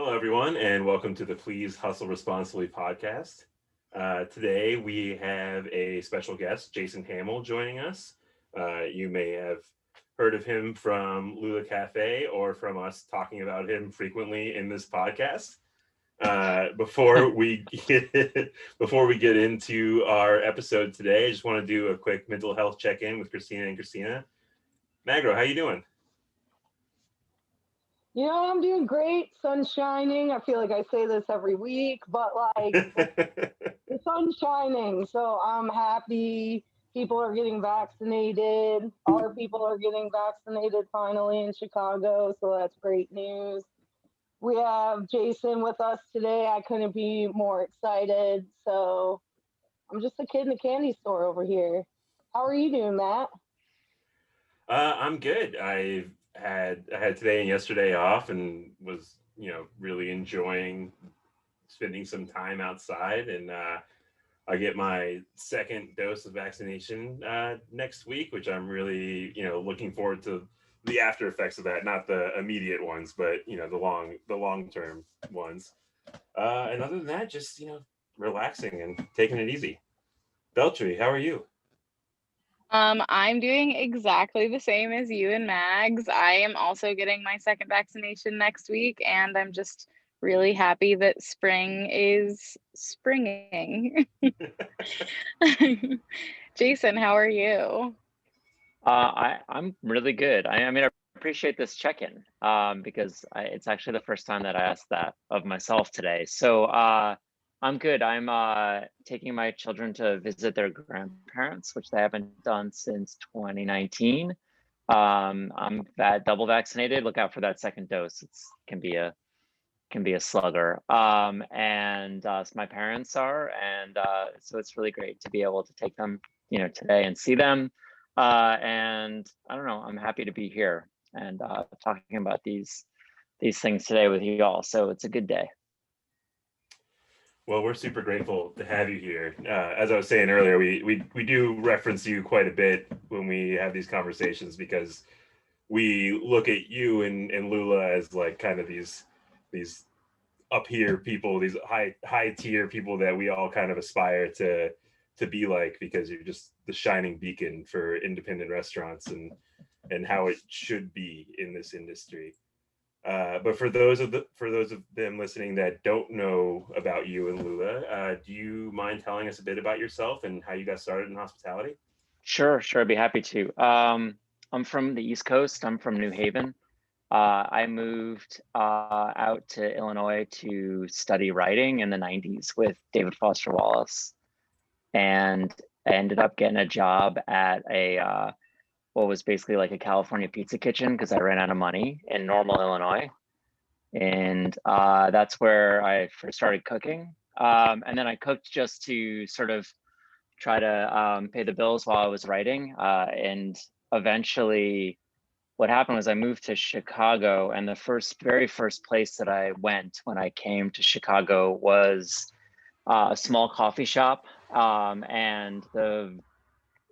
Hello, everyone, and welcome to the Please Hustle Responsibly podcast. Today, we have a special guest, Jason Hammel, joining us. You may have heard of him from Lula Cafe or from us talking about him frequently in this podcast. Before we get into our episode today, I just want to do a quick mental health check-in with Christina and Christina. Magro, how you doing? I'm doing great. Sun's shining. I feel like I say this every week, but the sun's shining. So I'm happy. People are getting vaccinated. Our people are getting vaccinated finally in Chicago. So that's great news. We have Jason with us today. I couldn't be more excited. So I'm just a kid in a candy store over here. How are you doing, Matt? I'm good. I had today and yesterday off, and was really enjoying spending some time outside. And I get my second dose of vaccination next week, which I'm really looking forward to the after effects of that. Not the immediate ones, but the long term ones. And other than that, just relaxing and taking it easy. Beltry, how are you? I'm doing exactly the same as you and Mags. I am also getting my second vaccination next week, and I'm just really happy that spring is springing. Jason, how are you? I'm really good. I appreciate this check-in because it's actually the first time that I asked that of myself today. So I'm good. I'm taking my children to visit their grandparents, which they haven't done since 2019. I'm double vaccinated. Look out for that second dose. It's can be a slugger. And so my parents are, and so it's really great to be able to take them, today and see them. And I don't know, I'm happy to be here and talking about these things today with you all. So it's a good day. Well, we're super grateful to have you here. As I was saying earlier, we do reference you quite a bit when we have these conversations, because we look at you and Lula as like kind of these up here people, these high tier people that we all kind of aspire to be like, because you're just the shining beacon for independent restaurants and how it should be in this industry. But for those of them listening that don't know about you and Lula, do you mind telling us a bit about yourself and how you got started in hospitality? Sure, I'd be happy to. I'm from the East Coast. I'm from New Haven. I moved out to Illinois to study writing in the 90s with David Foster Wallace. And I ended up getting a job at a what was basically like a California pizza kitchen because I ran out of money in Normal, Illinois. And that's where I first started cooking. And then I cooked just to sort of try to pay the bills while I was writing. And eventually what happened was I moved to Chicago, and the very first place that I went when I came to Chicago was a small coffee shop. And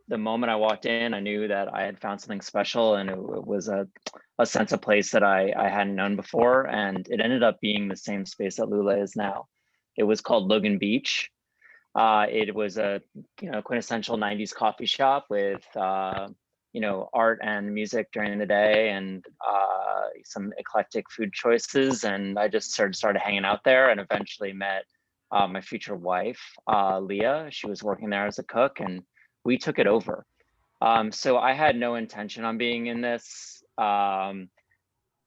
the moment I walked in, I knew that I had found something special, and it was a sense of place that I hadn't known before. And it ended up being the same space that Lula is now. It was called Logan Beach. It was a quintessential 90s coffee shop with art and music during the day, and some eclectic food choices. And I just started hanging out there, and eventually met my future wife, Leah. She was working there as a cook, and we took it over. So I had no intention on being in this, and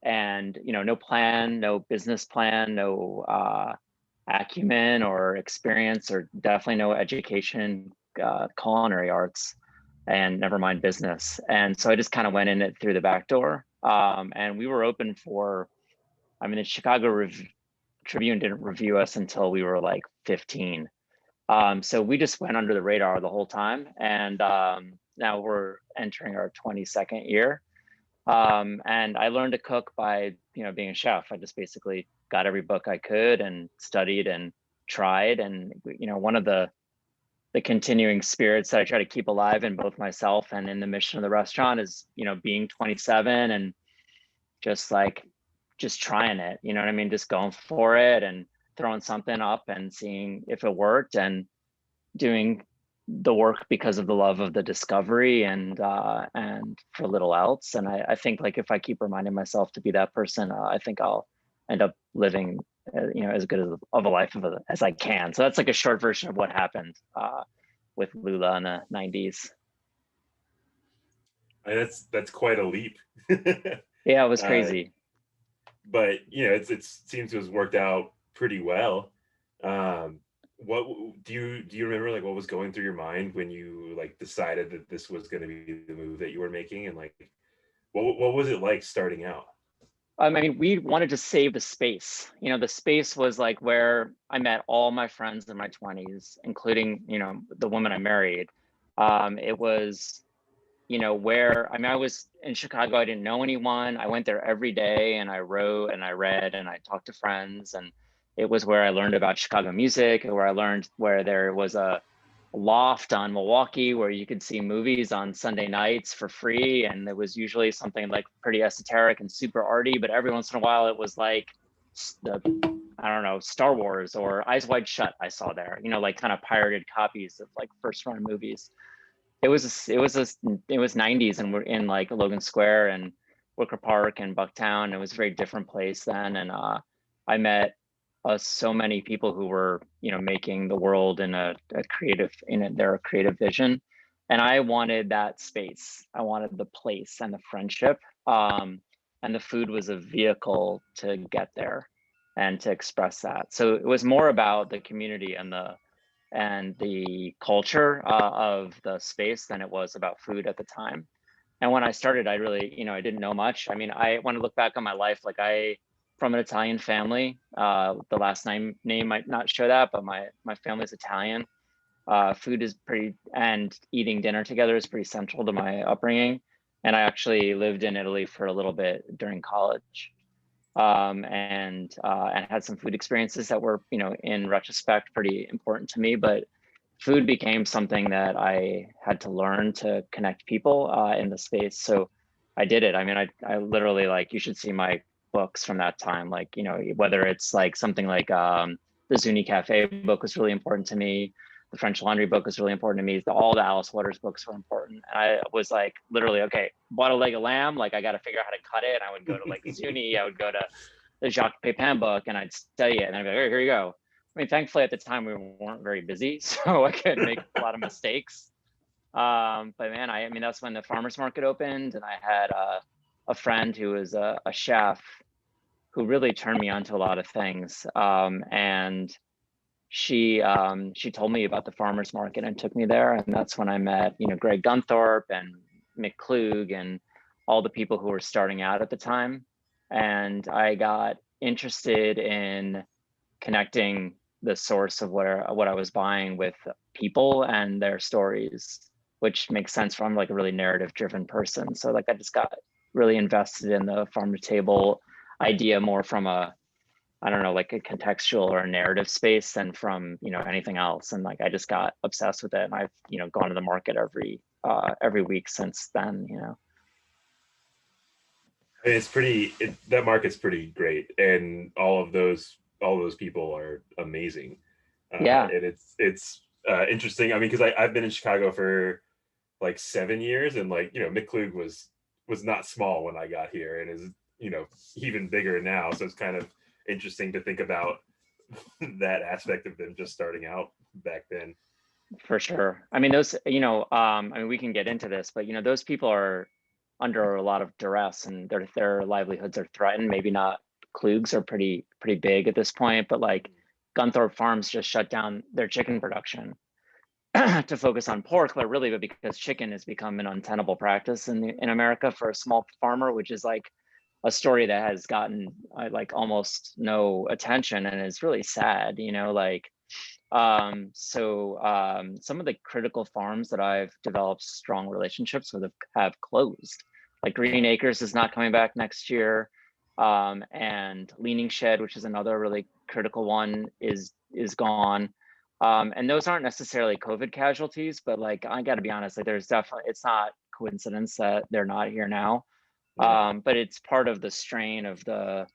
no plan, no business plan, no acumen or experience, or definitely no education, culinary arts, and never mind business. And so I just kind of went in it through the back door. And we were open for, the Chicago Tribune didn't review us until we were like 15. So we just went under the radar the whole time. And now we're entering our 22nd year. And I learned to cook by, being a chef. I just basically got every book I could and studied and tried. And, one of the continuing spirits that I try to keep alive in both myself and in the mission of the restaurant is, being 27 and just like just trying it, you know what I mean? Just going for it and throwing something up and seeing if it worked, and doing the work because of the love of the discovery, and for little else. And I think like if I keep reminding myself to be that person, I think I'll end up living as good of a life as I can. So that's like a short version of what happened with Lula in the 90s. That's quite a leap. Yeah, it was crazy. But it seems to have worked out pretty well. What do you remember, like what was going through your mind when you like decided that this was going to be the move that you were making, and like what was it like starting out? I mean, we wanted to save the space. The space was like where I met all my friends in my 20s, including, the woman I married. It was, where, I mean, I was in Chicago, I didn't know anyone. I went there every day and I wrote and I read and I talked to friends. And it was where I learned about Chicago music, and where I learned where there was a loft on Milwaukee where you could see movies on Sunday nights for free. And it was usually something like pretty esoteric and super arty, but every once in a while it was like I don't know, Star Wars or Eyes Wide Shut I saw there, like kind of pirated copies of like first run movies. It was 90s, and we're in like Logan Square and Wicker Park and Bucktown. It was a very different place then. And I met so many people who were, making the world in their creative vision. And I wanted that space. I wanted the place and the friendship. And the food was a vehicle to get there and to express that. So it was more about the community and the culture of the space than it was about food at the time. And when I started, I really, I didn't know much. I mean, I want to look back on my life, like from an Italian family. The last name might not show that, but my family's Italian. Food is and eating dinner together is pretty central to my upbringing. And I actually lived in Italy for a little bit during college, and had some food experiences that were, in retrospect, pretty important to me. But food became something that I had to learn to connect people in the space. So I did it. I mean, I literally, like, you should see my books from that time. Like, whether it's like something like the Zuni Cafe book was really important to me. The French Laundry book was really important to me. All the Alice Waters books were important. And I was like, literally, okay, bought a leg of lamb. Like, I got to figure out how to cut it. And I would go to like Zuni. I would go to the Jacques Pepin book and I'd study it. And I'd be like, "Hey, here you go." I mean, thankfully at the time we weren't very busy, so I could make a lot of mistakes. But man, I mean, that's when the farmer's market opened, and I had a friend who was a chef who really turned me on to a lot of things. And she told me about the farmer's market and took me there, and that's when I met, Greg Gunthorpe and Mick Klug and all the people who were starting out at the time. And I got interested in connecting the source of what I was buying with people and their stories, which makes sense from like a really narrative driven person. So like I just got really invested in the farm to table idea more from a, I don't know, like a contextual or a narrative space than from, anything else. And like I just got obsessed with it, and I've, gone to the market every week since then. I mean, that market's pretty great, and all those people are amazing. Yeah. And it's interesting. I mean, because I've been in Chicago for like 7 years, and like, Mick Klug was not small when I got here, and is, even bigger now. So it's kind of interesting to think about that aspect of them just starting out back then. For sure. I mean, those, I mean, we can get into this, but those people are under a lot of duress, and their livelihoods are threatened. Maybe not. Klugs are pretty big at this point, but like Gunthorpe Farms just shut down their chicken production to focus on pork, but because chicken has become an untenable practice in America for a small farmer, which is like a story that has gotten like almost no attention, and is really sad, some of the critical farms that I've developed strong relationships with have closed. Like Green Acres is not coming back next year. And Leaning Shed, which is another really critical one, is gone. And those aren't necessarily COVID casualties, but like, I gotta be honest, like it's not coincidence that they're not here now. But it's part of the strain of the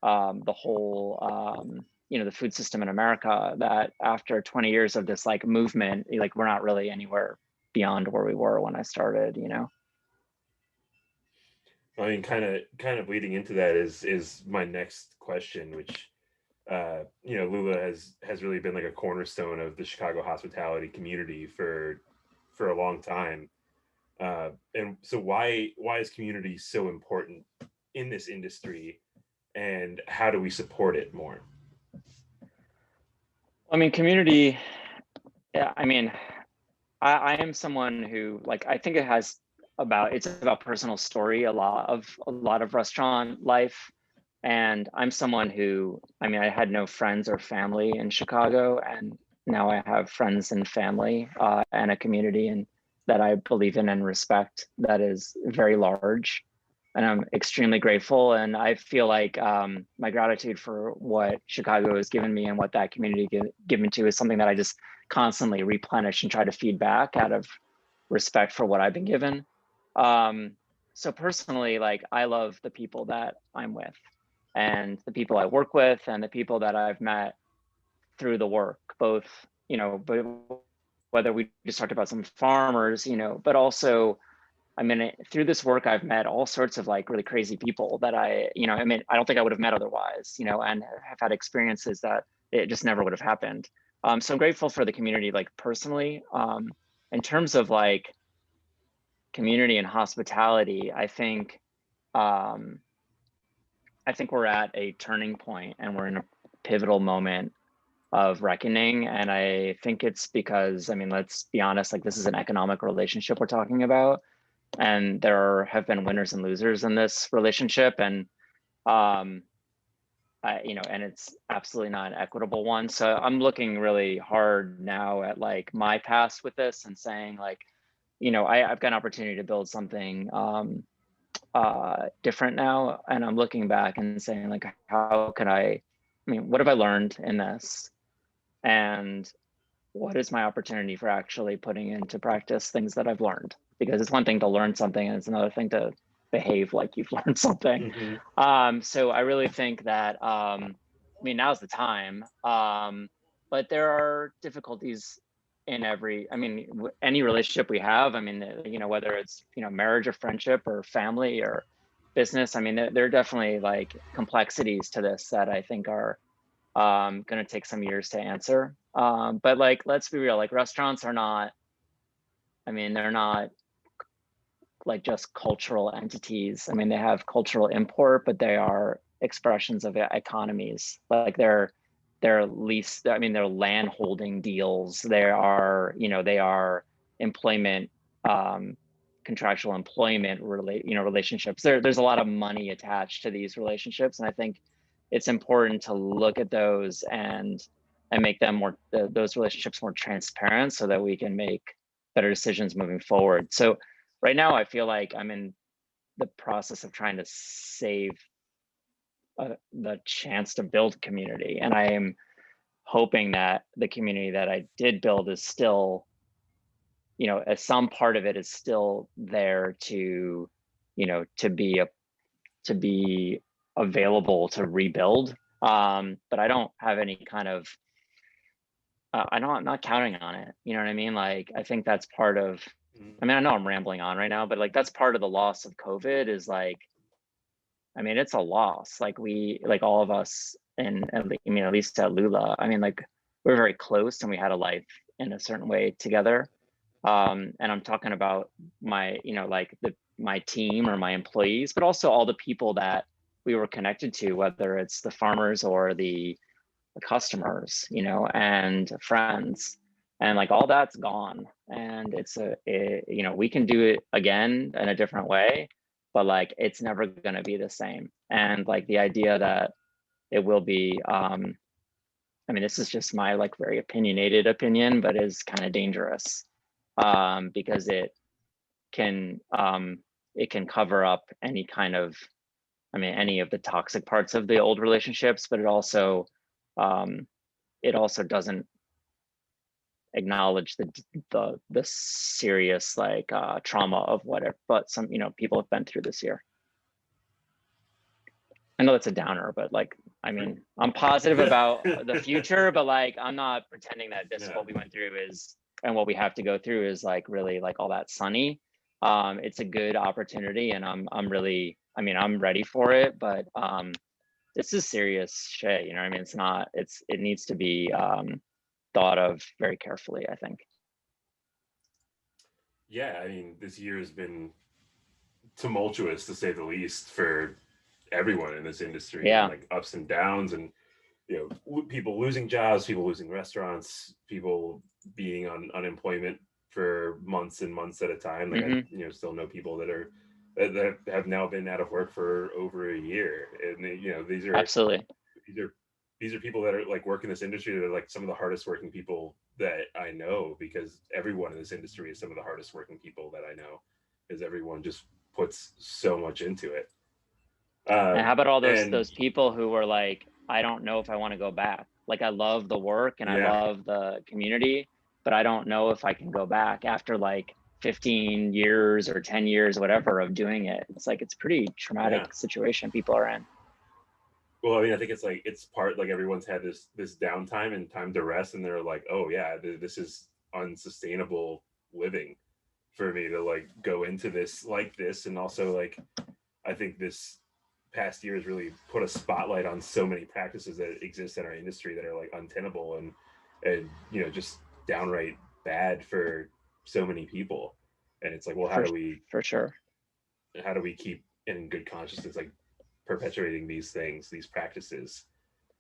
the whole, the food system in America, that after 20 years of this like movement, like we're not really anywhere beyond where we were when I started, I mean, kind of leading into that is my next question, which Lula has really been like a cornerstone of the Chicago hospitality community for a long time. And so why is community so important in this industry, and how do we support it more? I mean, community, yeah, I mean, I am someone who, like, I think it's about personal story, a lot of restaurant life. And I'm someone who, I mean, I had no friends or family in Chicago, and now I have friends and family, and a community and that I believe in and respect that is very large. And I'm extremely grateful. And I feel like my gratitude for what Chicago has given me and what that community given to is something that I just constantly replenish and try to feed back out of respect for what I've been given. So personally, like, I love the people that I'm with and the people I work with and the people that I've met through the work, both, but whether we just talked about some farmers, but also, I mean, through this work, I've met all sorts of like really crazy people that I don't think I would have met otherwise, and have had experiences that it just never would have happened. So I'm grateful for the community, like personally. In terms of like community and hospitality, I think we're at a turning point and we're in a pivotal moment of reckoning. And I think it's because, I mean, let's be honest, like this is an economic relationship we're talking about. And there have been winners and losers in this relationship. And, and it's absolutely not an equitable one. So I'm looking really hard now at like my past with this and saying like, I've got an opportunity to build something different now. And I'm looking back and saying like, how can what have I learned in this? And what is my opportunity for actually putting into practice things that I've learned? Because it's one thing to learn something and it's another thing to behave like you've learned something. Mm-hmm. So I really think that, now's the time. But there are difficulties in any relationship we have. Whether it's, marriage or friendship or family or business, there are definitely like complexities to this that I think are going to take some years to answer. But like, let's be real, like restaurants are not, they're not like just cultural entities. They have cultural import, but they are expressions of economies. Like they're land holding deals. They are employment, contractual employment relationships. There's a lot of money attached to these relationships. And I think it's important to look at those and make them those relationships more transparent so that we can make better decisions moving forward. So right now I feel like I'm in the process of trying to save the chance to build community. And I am hoping that the community that I did build is still, as some part of it is still there to be available to rebuild. But I don't have any kind of, I'm not counting on it. You know what I mean? Like, I think that's part of, I know I'm rambling on right now, but like, that's part of the loss of COVID is like, it's a loss. Like all of us and at least at Lula, like we're very close and we had a life in a certain way together. And I'm talking about my, my team or my employees, but also all the people that we were connected to, whether it's the farmers or the customers, and friends, and like all that's gone. And we can do it again in a different way, but like it's never going to be the same. And like the idea that it will be, this is just my like very opinionated opinion, but is kind of dangerous, because it can cover up any kind of, any of the toxic parts of the old relationships, but it also doesn't acknowledge the serious like trauma of whatever, but some people have been through this year. I know that's a downer, but like, I mean, I'm positive about the future, but like, I'm not pretending that this Yeah. what we went through is, and what we have to go through is like really like all that sunny. It's a good opportunity, and I'm really, I mean, I'm ready for it, but this is serious shit, you know what I mean? It's not, it needs to be thought of very carefully, I think. Yeah, I mean, this year has been tumultuous to say the least for everyone in this industry, and Yeah. like ups and downs, and people losing jobs, people losing restaurants, people being on unemployment for months and months at a time. Like I still know people that have now been out of work for over a year, and these are Absolutely. these are people that are like work in this industry that are like some of the hardest working people that I know, because everyone in this industry is some of the hardest working people that I know, because everyone just puts so much into it. And how about all And those people who were like, I don't know if I want to go back. Like I love the work and I yeah, love the community, but I don't know if I can go back after like 15 years or 10 years, whatever, of doing it. It's like, it's pretty yeah. traumatic situation people are in. Well, I mean, I think it's like it's part like everyone's had this downtime and time to rest, and they're like, oh yeah, this is unsustainable living for me to like go into this like this. And also like I think this past year has really put a spotlight on so many practices that exist in our industry that are like untenable and just downright bad for so many people. And it's like, well, For sure. how do we keep in good consciousness like perpetuating these things, these practices?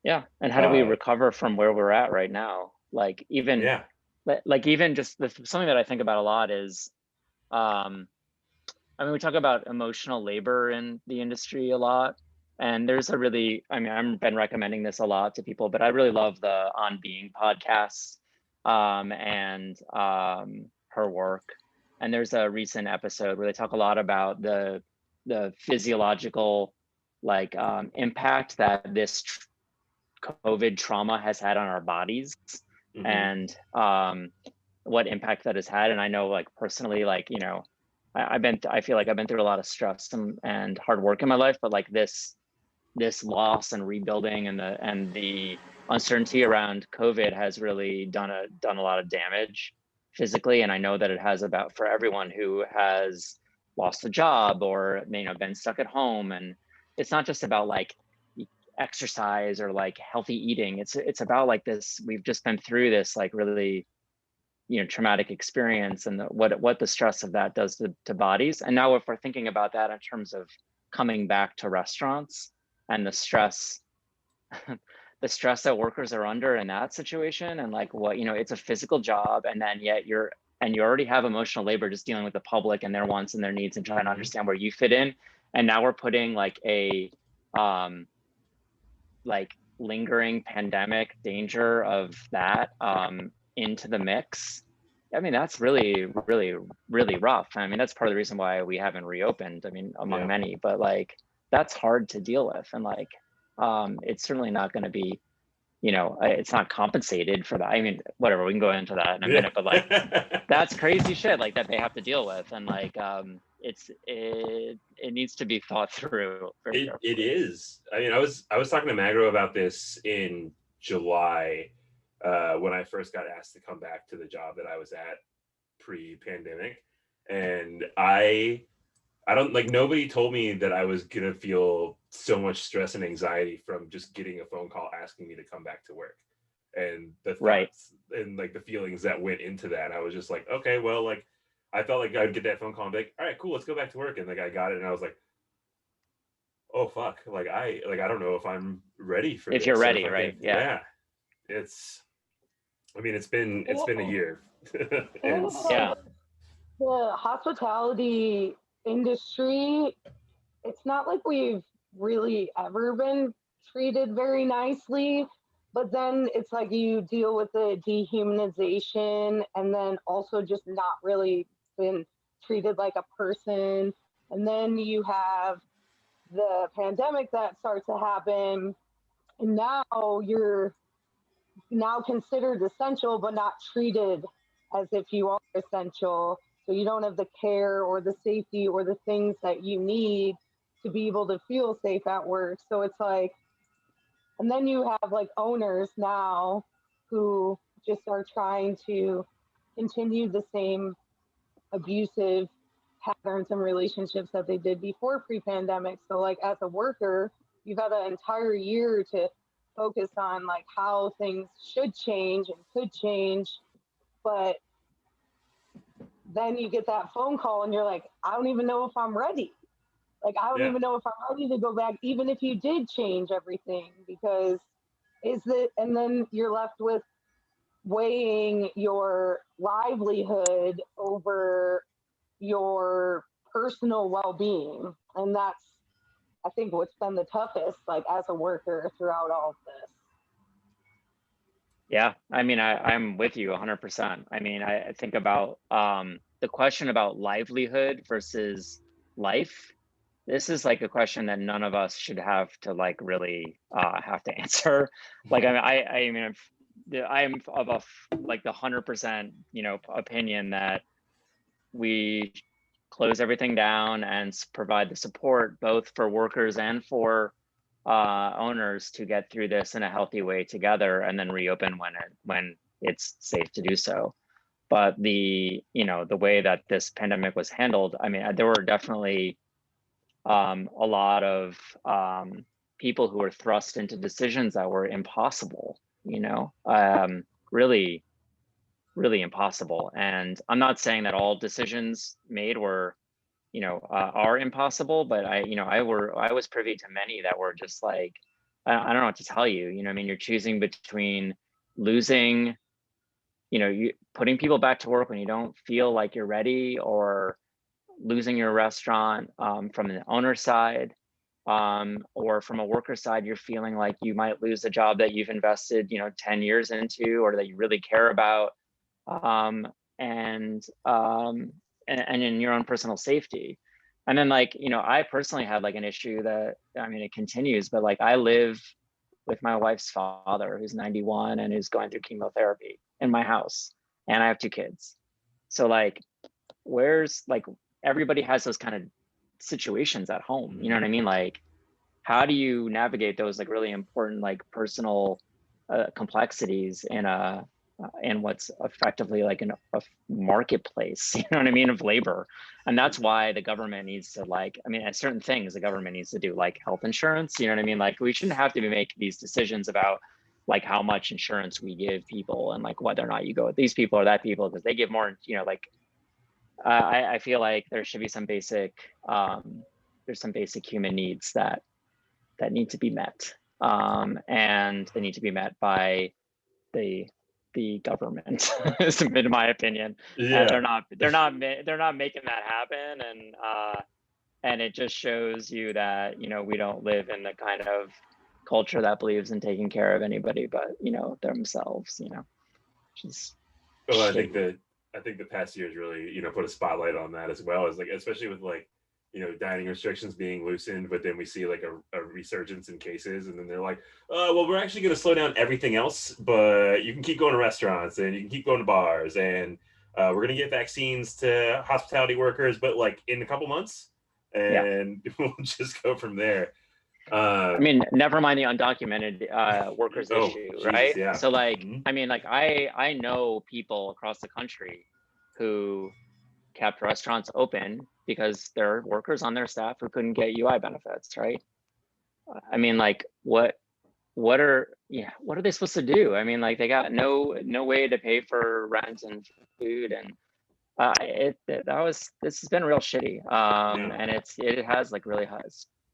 Yeah. And how do we recover from where we're at right now? Like even Yeah. like even just something that I think about a lot is I mean, we talk about emotional labor in the industry a lot. And there's a really, I mean, I've been recommending this a lot to people, but I really love the On Being podcast and her work. And there's a recent episode where they talk a lot about the physiological like impact that this COVID trauma has had on our bodies, and what impact that has had. And I know like personally, like, I feel like I've been through a lot of stress and hard work in my life, but like this loss and rebuilding and the uncertainty around COVID has really done a lot of damage physically. And I know that it has about for everyone who has lost a job or been stuck at home. And it's not just about like exercise or like healthy eating. It's about like this, we've just been through this like really traumatic experience, and what the stress of that does to bodies. And now if we're thinking about that in terms of coming back to restaurants and the stress the stress that workers are under in that situation, and like what it's a physical job, and then yet you already have emotional labor just dealing with the public and their wants and their needs and trying to understand where you fit in. And now we're putting like a like lingering pandemic danger of that into the mix. I mean, that's really, really, really rough. I mean, that's part of the reason why we haven't reopened. I mean, among many, but like that's hard to deal with. And like, it's certainly not going to be, it's not compensated for that. I mean, whatever, we can go into that in a minute, but like, that's crazy shit like that they have to deal with. And like, it needs to be thought through. It is. I mean, I was talking to Magro about this in July when I first got asked to come back to the job that I was at pre-pandemic, and I don't like, nobody told me that I was gonna feel so much stress and anxiety from just getting a phone call asking me to come back to work, and the thoughts and like the feelings that went into that. I was just like, okay, well, like I felt like I'd get that phone call and be like, all right, cool, let's go back to work, and like I got it, and I was like, oh fuck, like I don't know if I'm ready for if this. you're ready, right? Yeah. It's been a year. The hospitality industry, it's not like we've really ever been treated very nicely, but then it's like you deal with the dehumanization and then also just not really been treated like a person. And then you have the pandemic that starts to happen, and now you're now considered essential but not treated as if you are essential, so you don't have the care or the safety or the things that you need to be able to feel safe at work. So it's like, and then you have like owners now who just are trying to continue the same abusive patterns and relationships that they did before pre-pandemic. So like as a worker, you've had an entire year to focus on like how things should change and could change, but then you get that phone call and you're like, I don't even know if I'm ready. Like I don't Yeah. even know if I'm ready to go back, even if you did change everything, because is it, and then you're left with weighing your livelihood over your personal well-being. And that's, I think, what's been the toughest, like as a worker throughout all of this. Yeah, I mean, I'm with you 100%. I mean, I think about the question about livelihood versus life. This is like a question that none of us should have to like really have to answer. Like, I mean, I'm of a like the 100%, you know, opinion that we close everything down and provide the support both for workers and for owners to get through this in a healthy way together, and then reopen when it's safe to do so. But the, you know, the way that this pandemic was handled, I mean, there were definitely a lot of people who were thrust into decisions that were impossible, you know, really, really impossible. And I'm not saying that all decisions made were, you know, are impossible, but I was privy to many that were just like, I don't know what to tell you. You know, I mean, you're choosing between losing, you know, you putting people back to work when you don't feel like you're ready, or losing your restaurant from the owner side, or from a worker side, you're feeling like you might lose a job that you've invested, you know, 10 years into, or that you really care about, and in your own personal safety. And then, like, you know, I personally had like an issue that, I mean, it continues, but like I live with my wife's father who's 91 and who's going through chemotherapy in my house, and I have 2 kids. So like, where's like, everybody has those kind of situations at home, you know what I mean? Like, how do you navigate those like really important like personal complexities in what's effectively like a marketplace, you know what I mean, of labor? And that's why the government needs to, like, I mean, at certain things the government needs to do, like health insurance, you know what I mean? Like, we shouldn't have to be making these decisions about like how much insurance we give people and like whether or not you go with these people or that people because they give more, you know, like I feel like there should be some basic there's some basic human needs that need to be met, and they need to be met by the government, in my opinion. Yeah. And they're not making that happen, and it just shows you that, you know, we don't live in the kind of culture that believes in taking care of anybody but, you know, themselves, you know. Just well, I think the past years really, you know, put a spotlight on that as well, as like, especially with like, you know, dining restrictions being loosened, but then we see like a resurgence in cases, and then they're like, well, we're actually going to slow down everything else, but you can keep going to restaurants and you can keep going to bars, and we're going to get vaccines to hospitality workers, but like in a couple months, and yeah. We'll just go from there. I mean, never mind the undocumented workers issue, Jesus, right? Yeah. So like, I mean, like I know people across the country who kept restaurants open because there are workers on their staff who couldn't get UI benefits, right? I mean, like, what are they supposed to do? I mean, like, they got no way to pay for rent and food, and this has been real shitty. And it has like really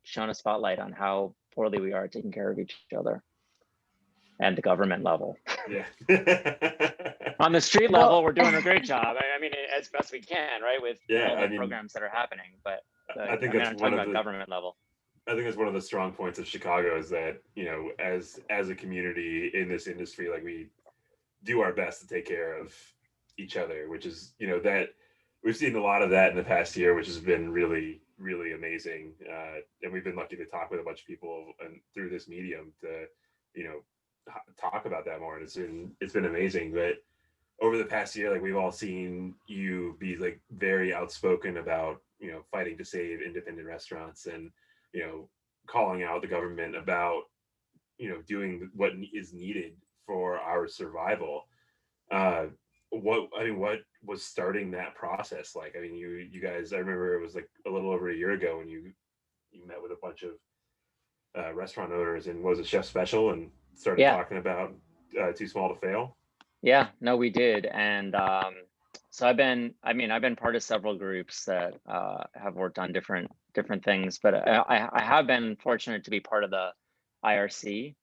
shown a spotlight on how poorly we are taking care of each other and the government level. Yeah. On the street level, we're doing a great job. I mean, as best we can, right? With all the programs that are happening. But I'm talking about government level. I think that's one of the strong points of Chicago, is that, you know, as a community in this industry, like, we do our best to take care of each other, which is, you know, that we've seen a lot of that in the past year, which has been really, really amazing. And we've been lucky to talk with a bunch of people and through this medium to, you know, talk about that more. And it's been amazing. But over the past year, like, we've all seen you be like very outspoken about, you know, fighting to save independent restaurants. And you know, calling out the government about, you know, doing what is needed for our survival. uh what was starting that process like? I mean, you guys, I remember it was like a little over a year ago when you met with a bunch of restaurant owners, and was it Chef Special, and started Yeah, talking about Too Small to Fail. yeah, no, we did. And so I've been part of several groups that have worked on different things, but I have been fortunate to be part of the IRC.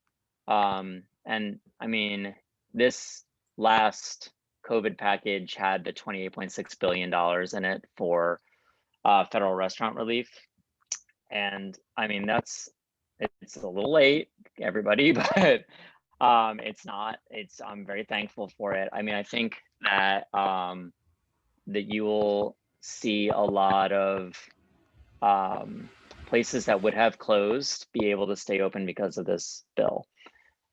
And I mean, this last COVID package had the $28.6 billion in it for federal restaurant relief. And I mean, it's a little late, everybody, but it's not. I'm very thankful for it. I mean, I think that that you will see a lot of places that would have closed be able to stay open because of this bill.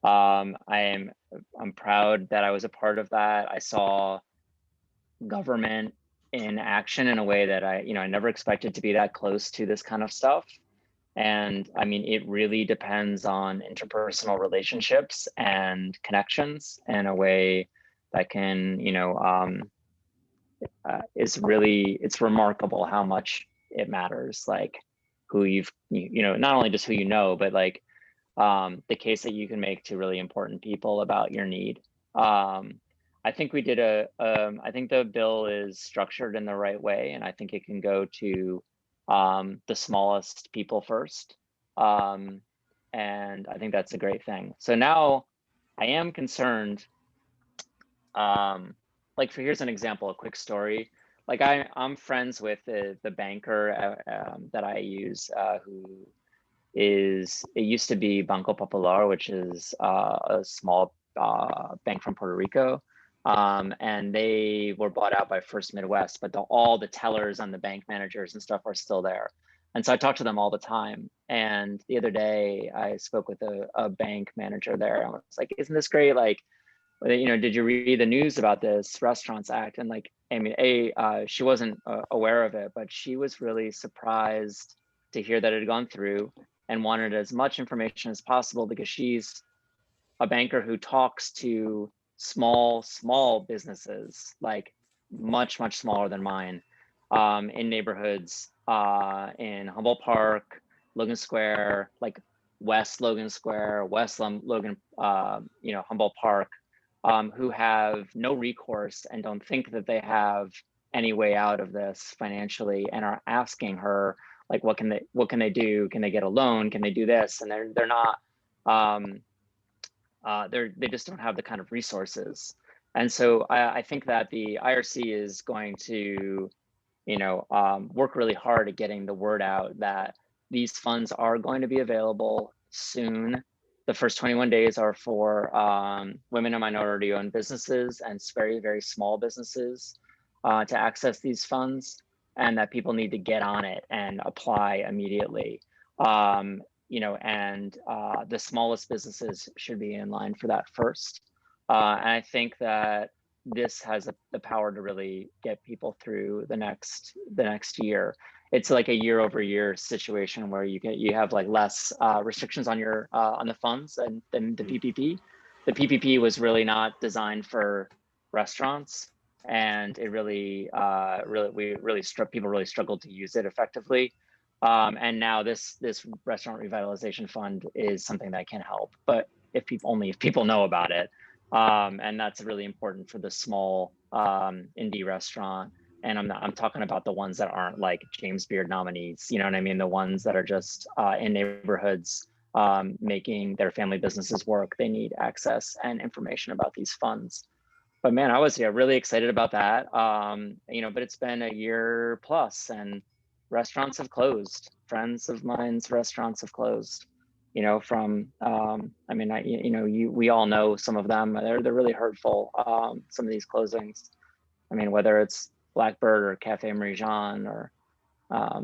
I'm proud that I was a part of that. I saw government in action in a way that I never expected to be that close to this kind of stuff. And I mean, it really depends on interpersonal relationships and connections in a way that can, it's remarkable how much it matters, like who not only just who you know, but like the case that you can make to really important people about your need. I think I think the bill is structured in the right way, and I think it can go to the smallest people first. And I think that's a great thing. So now I am concerned. Like here's an example, a quick story. Like I'm friends with the banker that I use, who it used to be Banco Popular, which is a small bank from Puerto Rico. And they were bought out by First Midwest, but all the tellers and the bank managers and stuff are still there. And so I talk to them all the time. And the other day I spoke with a bank manager there. I was like, isn't this great? Like, did you read the news about this Restaurants Act? And like, I mean, she wasn't aware of it, but she was really surprised to hear that it had gone through and wanted as much information as possible because she's a banker who talks to small businesses, like much smaller than mine, in neighborhoods in Humboldt Park, Logan Square, like West Logan Square, West Logan, Humboldt Park, who have no recourse and don't think that they have any way out of this financially, and are asking her, like, what can they do? Can they get a loan? Can they do this? And they're not, they just don't have the kind of resources. And so I think that the IRC is going to, work really hard at getting the word out that these funds are going to be available soon. The first 21 days are for women and minority-owned businesses and very, very small businesses to access these funds, and that people need to get on it and apply immediately. And the smallest businesses should be in line for that first. And I think that this has the power to really get people through the next year. It's like a year over year situation where you have like less restrictions on your on the funds than the PPP. The PPP was really not designed for restaurants, and it people really struggled to use it effectively. And now this restaurant revitalization fund is something that can help, but if people know about it. And that's really important for the small indie restaurant. And I'm talking about the ones that aren't like James Beard nominees, you know what I mean? The ones that are just in neighborhoods making their family businesses work. They need access and information about these funds. But man, I was really excited about that. But it's been a year plus and restaurants have closed. Friends of mine's restaurants have closed. We all know some of them. They're really hurtful. Some of these closings. I mean, whether it's Blackbird or Cafe Marie-Jean or a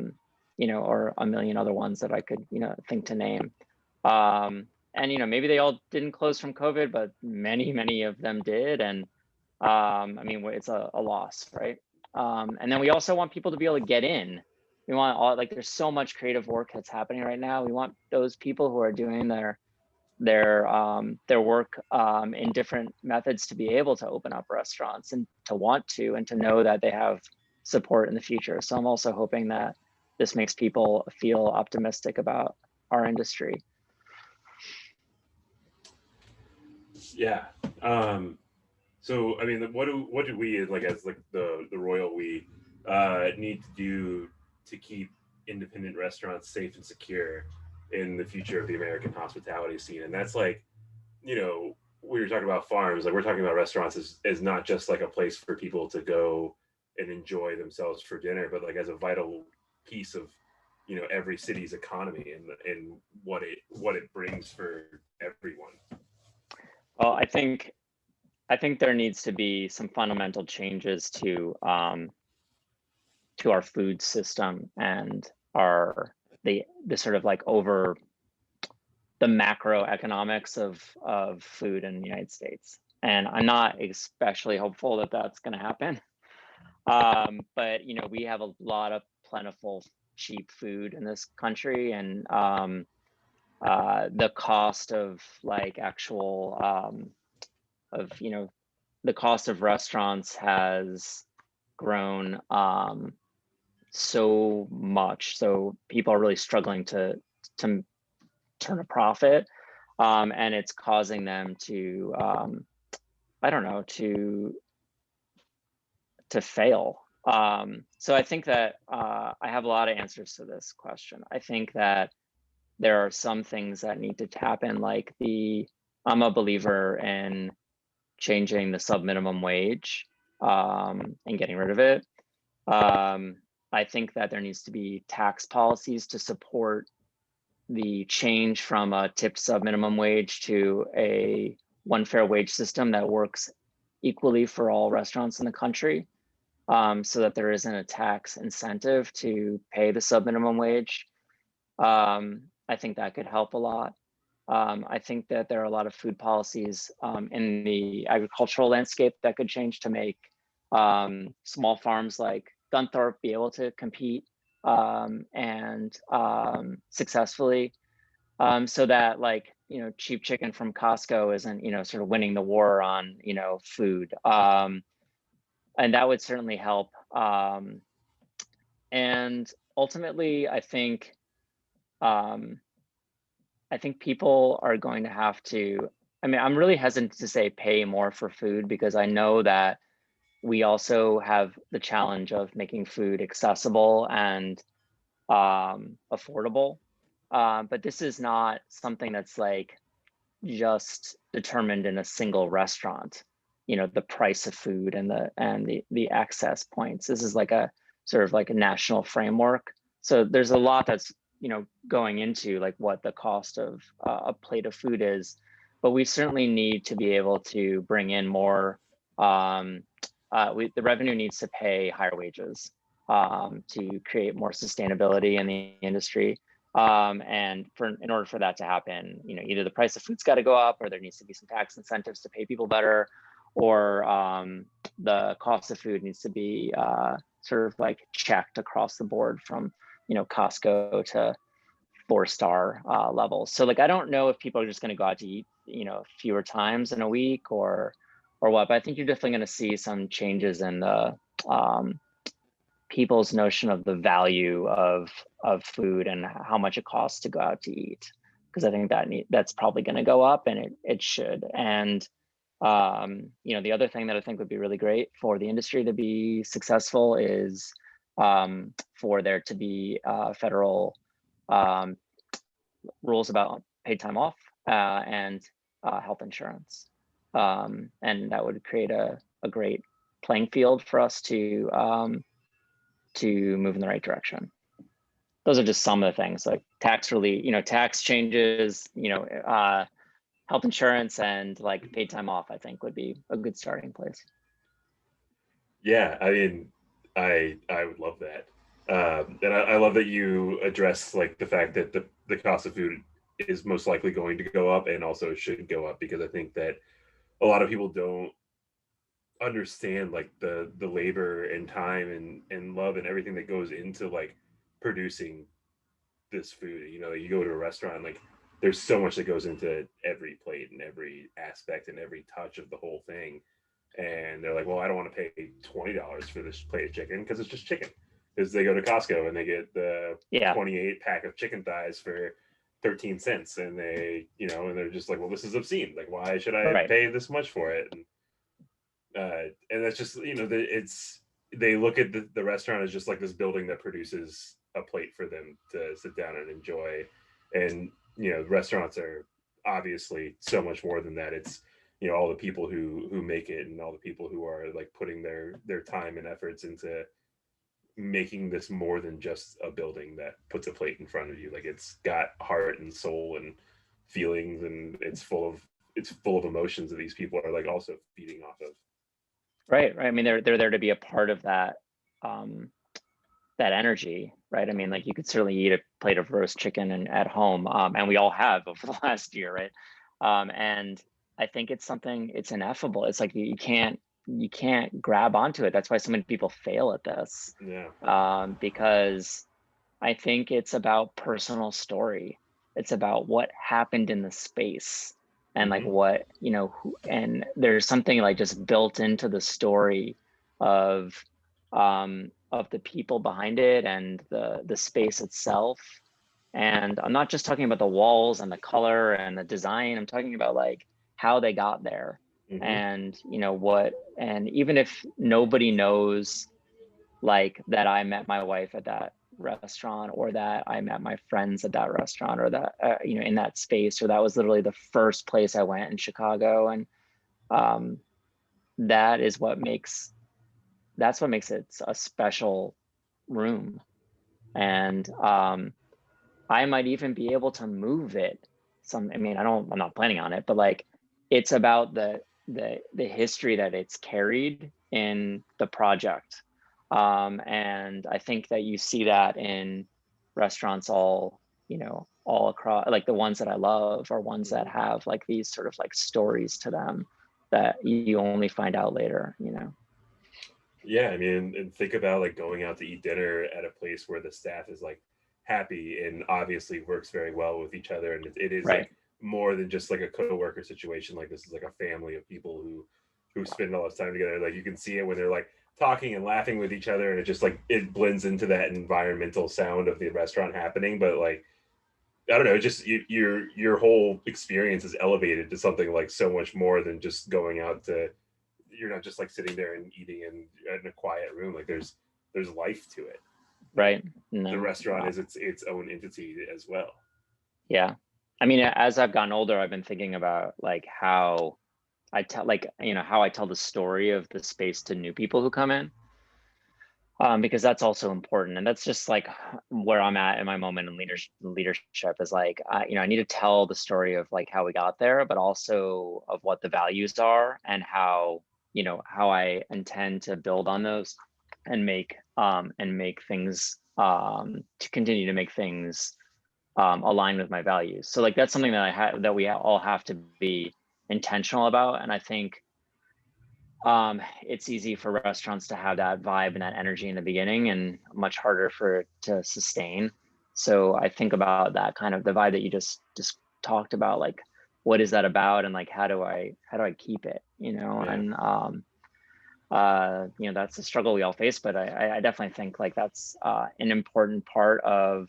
million other ones that I could think to name. Maybe they all didn't close from COVID, but many of them did. And it's a loss, right? And then we also want people to be able to get in. We want all, like, there's so much creative work that's happening right now. We want those people who are doing their work in different methods to be able to open up restaurants and to want to, and to know that they have support in the future. So I'm also hoping that this makes people feel optimistic about our industry. Yeah. So I mean, what do we, like, as like the royal we, need to do to keep independent restaurants safe and secure in the future of the American hospitality scene? And that's like, you know, we were talking about farms, like we're talking about restaurants as not just like a place for people to go and enjoy themselves for dinner, but like as a vital piece of, you know, every city's economy and what it brings for everyone. Well, I think there needs to be some fundamental changes to our food system and the sort of like over the macroeconomics of food in the United States. And I'm not especially hopeful that that's going to happen. But you know, we have a lot of plentiful, cheap food in this country, and the cost of like actual of, you know, the cost of restaurants has grown so much. So people are really struggling to turn a profit, and it's causing them to I don't know, to fail. So I think that I have a lot of answers to this question. I think that there are some things that need to happen, like I'm a believer in changing the sub minimum wage and getting rid of it. I think that there needs to be tax policies to support the change from a tipped sub minimum wage to a one fair wage system that works equally for all restaurants in the country, so that there isn't a tax incentive to pay the sub minimum wage. I think that could help a lot. I think that there are a lot of food policies in the agricultural landscape that could change to make small farms like Gunthorpe be able to compete and successfully, so that, like, you know, cheap chicken from Costco isn't, you know, sort of winning the war on, you know, food. And that would certainly help. And ultimately, I think people are going to have to, I mean, I'm really hesitant to say pay more for food, because I know that we also have the challenge of making food accessible and affordable. But this is not something that's like just determined in a single restaurant, you know, the price of food and the access points. This is like a sort of like a national framework. So there's a lot that's, you know, going into like what the cost of a plate of food is, but we certainly need to be able to bring in more. The revenue needs to pay higher wages to create more sustainability in the industry. And in order for that to happen, you know, either the price of food's got to go up, or there needs to be some tax incentives to pay people better, or the cost of food needs to be sort of like checked across the board from, you know, Costco to 4-star levels. So like, I don't know if people are just going to go out to eat, you know, fewer times in a week or what, but I think you're definitely going to see some changes in the people's notion of the value of food and how much it costs to go out to eat, because I think that's probably going to go up, and it should. And you know, the other thing that I think would be really great for the industry to be successful is for there to be federal rules about paid time off and health insurance, and that would create a great playing field for us to move in the right direction. Those are just some of the things, like tax relief, you know, tax changes, you know, health insurance, and like paid time off, I think would be a good starting place. Yeah, I mean, I would love that. And I love that you address like the fact that the cost of food is most likely going to go up, and also should go up, because I think that a lot of people don't understand like the labor and time and love and everything that goes into like producing this food. You know, you go to a restaurant, like there's so much that goes into every plate and every aspect and every touch of the whole thing. And they're like, well, I don't want to pay $20 for this plate of chicken because it's just chicken. Because they go to Costco and they get the 28 pack of chicken thighs for 13 cents, and and they're just like, well, this is obscene. Like, why should I pay this much for it? And that's just, they look at the restaurant as just like this building that produces a plate for them to sit down and enjoy. And restaurants are obviously so much more than that. It's all the people who make it, and all the people who are like putting their time and efforts into making this more than just a building that puts a plate in front of you. Like, it's got heart and soul and feelings, and it's full of emotions that these people are like also feeding off of. Right. I mean, they're there to be a part of that that energy, right? I mean, like, you could certainly eat a plate of roast chicken at home, and we all have over the last year, right? And I think it's ineffable. It's like you can't grab onto it. That's why so many people fail at this. Yeah. Because I think it's about personal story. It's about what happened in the space, and like what, and there's something like just built into the story of the people behind it and the space itself. And I'm not just talking about the walls and the color and the design. I'm talking about like how they got there. And and even if nobody knows like that I met my wife at that restaurant, or that I met my friends at that restaurant, or that in that space, or that was literally the first place I went in Chicago, and that's what makes it a special room. And I might even be able to move it I'm not planning on it, but like, it's about the history that it's carried in the project. And I think that you see that in restaurants all across, like the ones that I love are ones that have like these sort of like stories to them that you only find out later. Yeah, I mean, and think about like going out to eat dinner at a place where the staff is like happy and obviously works very well with each other, and it is like more than just like a co-worker situation. Like, this is like a family of people who spend a lot of time together. Like, you can see it when they're like talking and laughing with each other, and it just like it blends into that environmental sound of the restaurant happening. But like, I don't know, just your whole experience is elevated to something like so much more than just going out to. You're not just like sitting there and eating in a quiet room. Like, there's life to it. Right. No, the restaurant is its own entity as well. Yeah. I mean, as I've gotten older, I've been thinking about like how I tell the story of the space to new people who come in. Because that's also important. And that's just like where I'm at in my moment in leadership is like, I need to tell the story of like how we got there, but also of what the values are, and how I intend to build on those and make things, to continue to make things align with my values. So like, that's something that we all have to be intentional about. And I think it's easy for restaurants to have that vibe and that energy in the beginning, and much harder for it to sustain. So I think about that kind of the vibe that you just talked about, like, what is that about, and like, how do I keep it, and that's the struggle we all face. But I definitely think like that's an important part of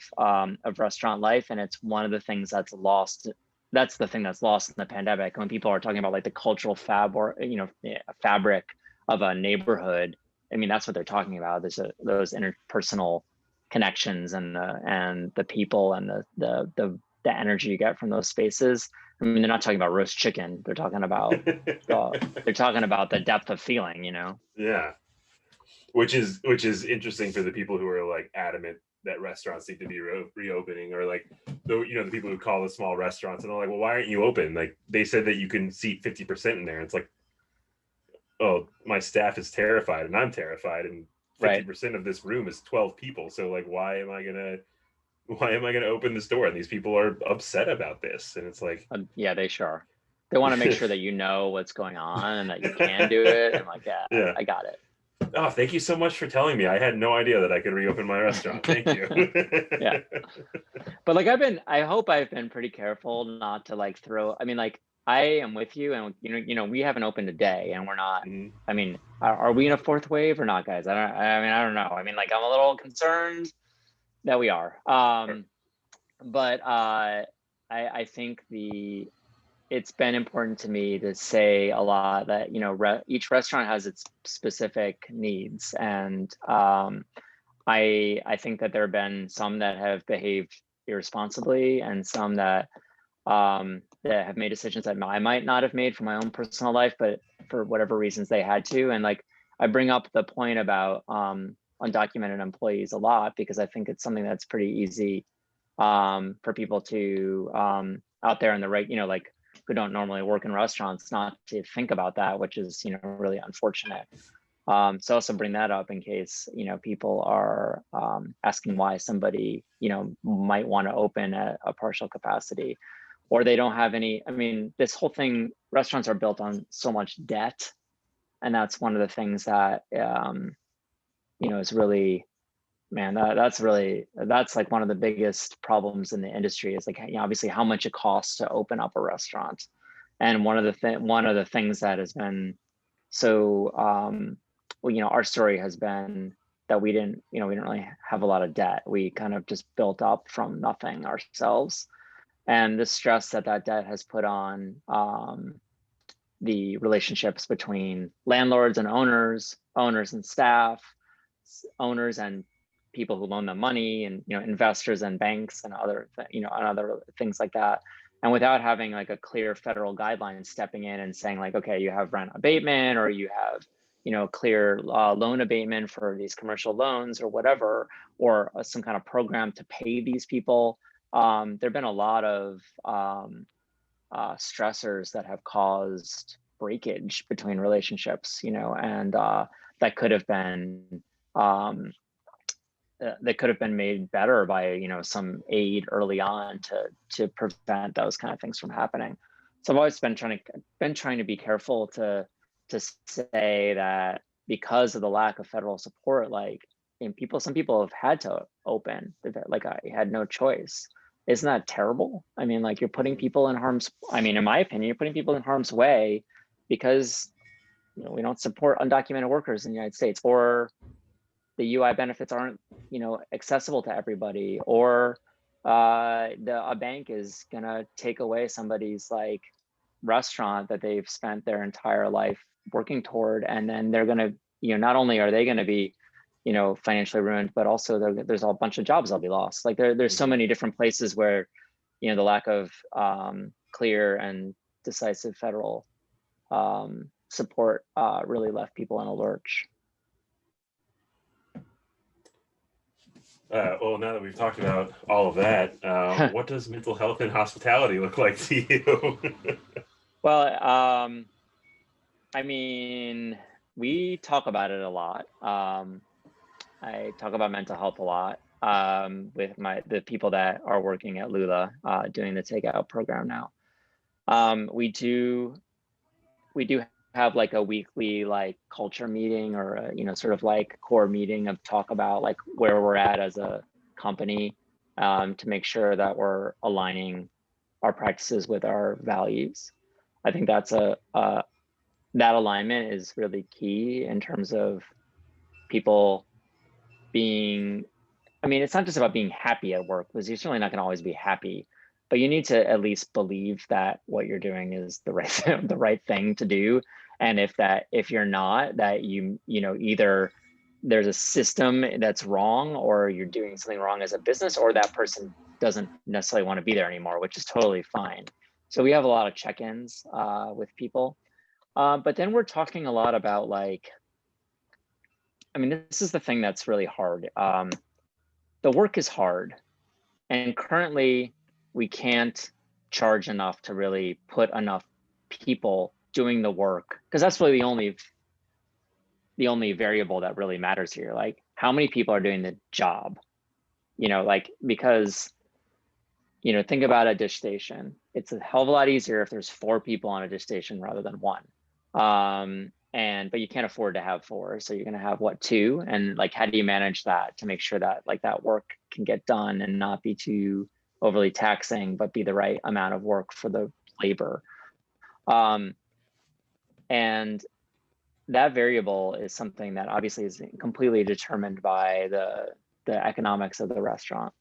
restaurant life, and it's one of the things that's lost. That's the thing that's lost in the pandemic. When people are talking about like the cultural fabric of a neighborhood, I mean, that's what they're talking about. There's those interpersonal connections, and the people, and the energy you get from those spaces. I mean, they're not talking about roast chicken. They're talking about the depth of feeling, Yeah, which is interesting for the people who are like adamant that restaurants need to be reopening, or like the people who call the small restaurants and they're like, well, why aren't you open? Like, they said that you can seat 50% in there. It's like, oh, my staff is terrified and I'm terrified, and 50% of this room is 12 people. So like, why am I gonna open this door? And these people are upset about this, and it's like, yeah, they sure are. They want to make sure that you know what's going on and that you can do it. And like, yeah. I got it. Oh, thank you so much for telling me. I had no idea that I could reopen my restaurant. Thank you. Yeah. But like I hope I've been pretty careful not to like throw, I mean, like I am with you, and we haven't opened a day, and we're not, Mhm. I mean, are we in a fourth wave or not, guys? I don't know. I mean, like I'm a little concerned that we are. But I think it's been important to me to say a lot that, each restaurant has its specific needs. And I think that there have been some that have behaved irresponsibly, and some that have made decisions that I might not have made for my own personal life, but for whatever reasons they had to. And like, I bring up the point about undocumented employees a lot, because I think it's something that's pretty easy for people to out there in the right, like who don't normally work in restaurants, not to think about that, which is, really unfortunate. So also bring that up in case, people are asking why somebody, might want to open at a partial capacity, or they don't have any. I mean, this whole thing, restaurants are built on so much debt. And that's one of the things that, is really, man, that's like one of the biggest problems in the industry, is like, obviously how much it costs to open up a restaurant. And one of the things that has been so, well, our story has been that we didn't really have a lot of debt. We kind of just built up from nothing ourselves. And the stress that debt has put on the relationships between landlords and owners and staff, owners and people who loan them money, and investors and banks and other things like that. And without having like a clear federal guideline stepping in and saying like, okay, you have rent abatement, or you have clear loan abatement for these commercial loans or whatever, or some kind of program to pay these people. There've been a lot of stressors that have caused breakage between relationships, and that could have been made better by some aid early on to prevent those kind of things from happening. So I've always been trying to be careful to say that, because of the lack of federal support, like some people have had to open, like I had no choice. Isn't that terrible? I mean, like you're putting people in in my opinion, you're putting people in harm's way because we don't support undocumented workers in the United States, or the UI benefits aren't accessible to everybody, or a bank is gonna take away somebody's like restaurant that they've spent their entire life working toward, and then they're gonna not only are they gonna be financially ruined, but also there's a bunch of jobs that'll be lost. Like there's so many different places where the lack of clear and decisive federal support really left people in a lurch. Well, now that we've talked about all of that, what does mental health and hospitality look like to you? Well, I mean, we talk about it a lot. I talk about mental health a lot with the people that are working at Lula doing the takeout program now. We do have like a weekly like culture meeting, or a, sort of like core meeting of talk about like where we're at as a company, to make sure that we're aligning our practices with our values. I think that's that alignment is really key in terms of people being, I mean, it's not just about being happy at work, because you're certainly not going to always be happy, but you need to at least believe that what you're doing is the right thing to do. And if you're not, that either there's a system that's wrong, or you're doing something wrong as a business, or that person doesn't necessarily want to be there anymore, which is totally fine. So we have a lot of check-ins with people. But then we're talking a lot about like, I mean, this is the thing that's really hard. The work is hard, and currently we can't charge enough to really put enough people doing the work, because that's really the only variable that really matters here. Like how many people are doing the job, like, because think about a dish station. It's a hell of a lot easier if there's 4 people on a dish station rather than 1. but you can't afford to have 4, so you're going to have what, 2, and like how do you manage that to make sure that like that work can get done and not be too overly taxing, but be the right amount of work for the labor. And that variable is something that obviously is completely determined by the economics of the restaurant.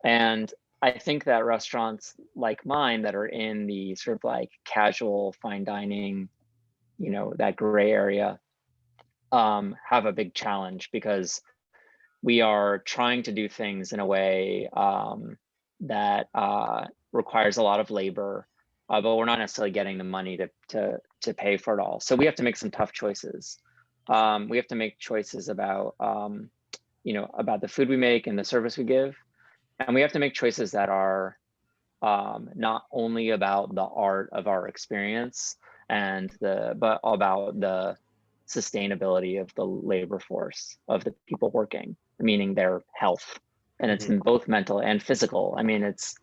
And I think that restaurants like mine that are in the sort of like casual fine dining, you know, that gray area, have a big challenge because we are trying to do things in a way that requires a lot of labor, but we're not necessarily getting the money to pay for it all. So we have to make some tough choices. We have to make choices about you know, about the food we make and the service we give, and we have to make choices that are not only about the art of our experience but about the sustainability of the labor force of the people working, meaning their health, and it's both mental and physical. I mean, it's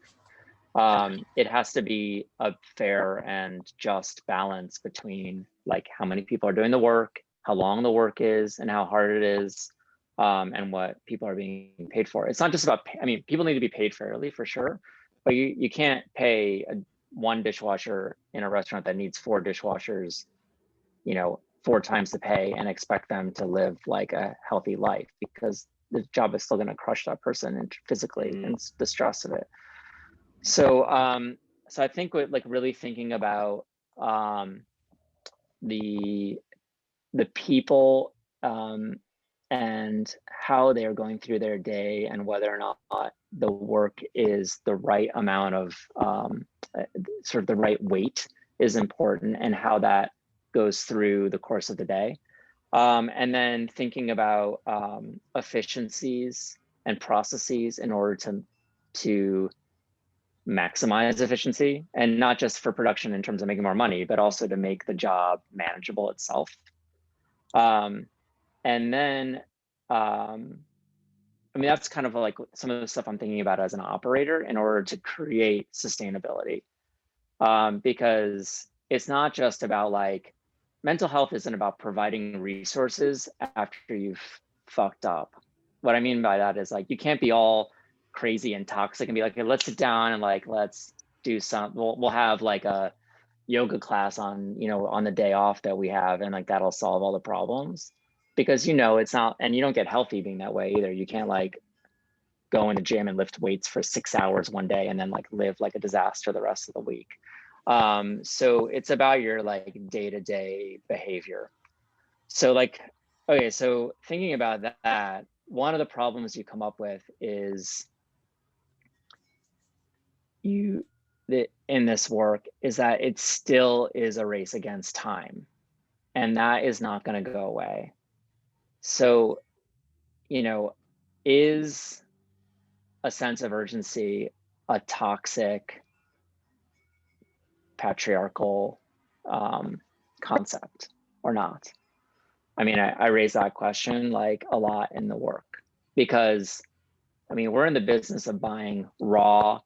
it has to be a fair and just balance between like how many people are doing the work, how long the work is, and how hard it is, and what people are being paid for. It's not just about, I mean, people need to be paid fairly for sure, but you can't pay one dishwasher in a restaurant that needs 4 dishwashers, you know, 4 times the pay and expect them to live like a healthy life, because the job is still going to crush that person physically and the stress of it. So so I think with like really thinking about the people and how they're going through their day, and whether or not the work is the right amount of sort of the right weight is important, and how that goes through the course of the day. And then thinking about efficiencies and processes in order to maximize efficiency, and not just for production in terms of making more money, but also to make the job manageable itself. And then, I mean, that's kind of like some of the stuff I'm thinking about as an operator in order to create sustainability. Because it's not just about like, mental health isn't about providing resources after you've fucked up. What I mean by that is like, you can't be all crazy and toxic and be like, hey, let's sit down and like, let's do some, we'll have like a yoga class on, you know, on the day off that we have, and like, that'll solve all the problems. Because, you know, it's not, and you don't get healthy being that way either. You can't like go in the gym and lift weights for 6 hours one day and then like live like a disaster the rest of the week. So it's about your like day-to-day behavior. So like, okay, so thinking about that, one of the problems you come up with is in this work is that it still is a race against time, and that is not going to go away. So, you know, is a sense of urgency a toxic patriarchal concept or not? I mean, I raise that question like a lot in the work, because I mean, we're in the business of buying raw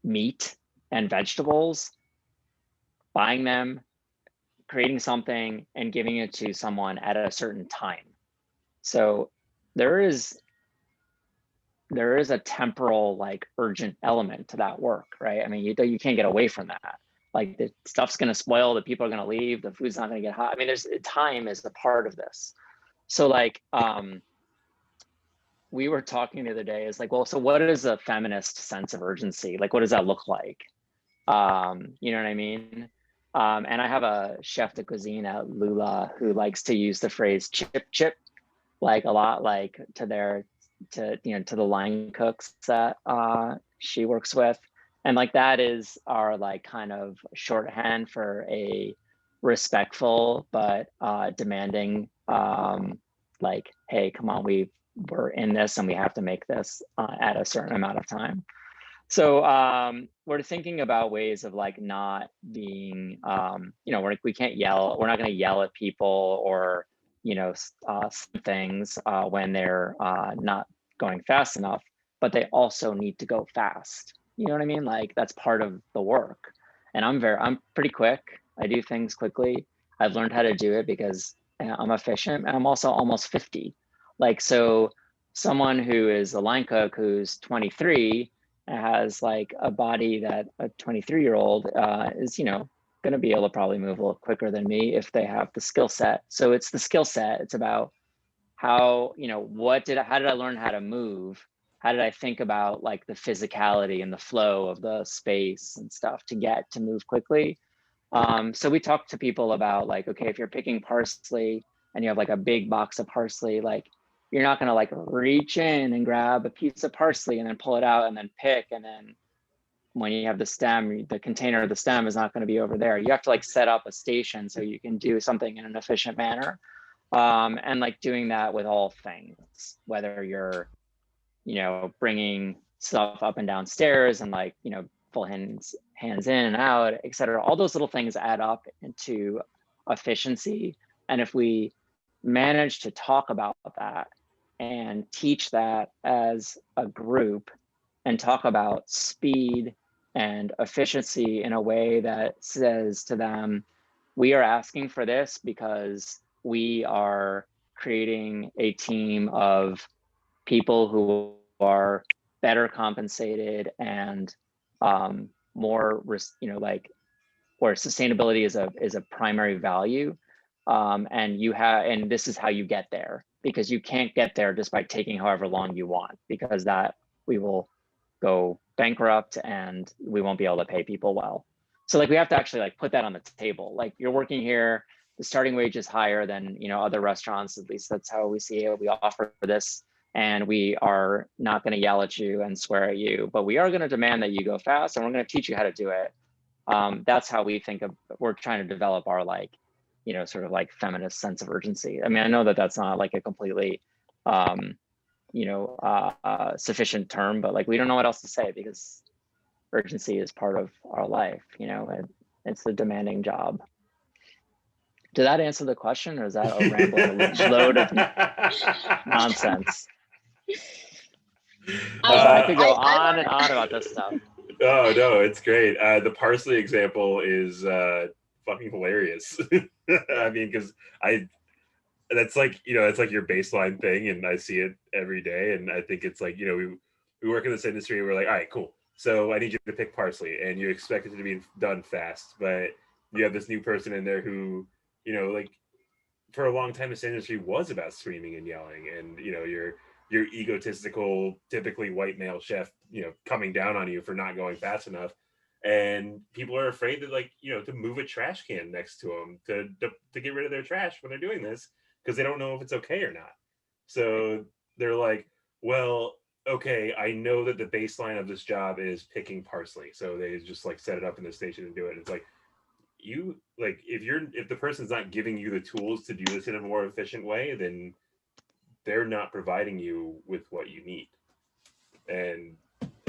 meat and vegetables, buying them, creating something, and giving it to someone at a certain time. So there is a temporal, like, urgent element to that work, right? I mean, you can't get away from that. Like, the stuff's going to spoil, the people are going to leave, the food's not going to get hot. I mean, time is a part of this. So like, we were talking the other day, is like, well, so what is a feminist sense of urgency? Like, what does that look like? You know what I mean? And I have a chef de cuisine at Lula who likes to use the phrase chip, like a lot, like to the line cooks that she works with. And like, that is our like kind of shorthand for a respectful but demanding, like, hey, come on, we're in this and we have to make this at a certain amount of time. So we're thinking about ways of like not being, you know, we can't yell, we're not going to yell at people or, you know, things when they're not going fast enough, but they also need to go fast. You know what I mean? Like, that's part of the work. And I'm pretty quick. I do things quickly. I've learned how to do it because and I'm efficient, and I'm also almost 50. Like, so someone who is a line cook who's 23 and has like a body that a 23-year-old is, you know, going to be able to probably move a little quicker than me if they have the skill set. So it's the skill set. It's about how, you know, how did I learn how to move? How did I think about like the physicality and the flow of the space and stuff to get to move quickly? So we talk to people about like, okay, if you're picking parsley and you have like a big box of parsley, like you're not gonna like reach in and grab a piece of parsley and then pull it out and then pick, and then when you have the stem, the container of the stem is not going to be over there. You have to like set up a station so you can do something in an efficient manner. And like doing that with all things, whether you're, you know, bringing stuff up and down stairs and like, you know, full hands in and out, et cetera. All those little things add up into efficiency. And if we manage to talk about that and teach that as a group and talk about speed and efficiency in a way that says to them, we are asking for this because we are creating a team of people who are better compensated and more, you know, like where sustainability is a primary value, and this is how you get there, because you can't get there just by taking however long you want, because that we will go bankrupt and we won't be able to pay people well. So like we have to actually like put that on the table. Like you're working here, the starting wage is higher than, you know, other restaurants, at least that's how we see it. We offer this, and we are not going to yell at you and swear at you, but we are going to demand that you go fast, and we're going to teach you how to do it. That's how we think of, we're trying to develop our like, you know, sort of like feminist sense of urgency. I mean, I know that that's not like a completely, you know, sufficient term, but like we don't know what else to say, because urgency is part of our life, you know, and it's a demanding job. Did that answer the question, or is that a rambling load of nonsense? I could go on and on about this stuff. Oh no, it's great. The parsley example is fucking hilarious. I mean, because that's like, you know, it's like your baseline thing, and I see it every day, and I think it's like, you know, we work in this industry, and we're like, all right, cool. So I need you to pick parsley, and you expect it to be done fast, but you have this new person in there who, you know, like for a long time, this industry was about screaming and yelling, and you know, your egotistical, typically white male chef, you know, coming down on you for not going fast enough, and people are afraid to, like, you know, to move a trash can next to them to get rid of their trash when they're doing this, because they don't know if it's okay or not. So they're like, well, okay, I know that the baseline of this job is picking parsley, so they just like set it up in the station and do it. It's like, you like, if the person's not giving you the tools to do this in a more efficient way, then they're not providing you with what you need. And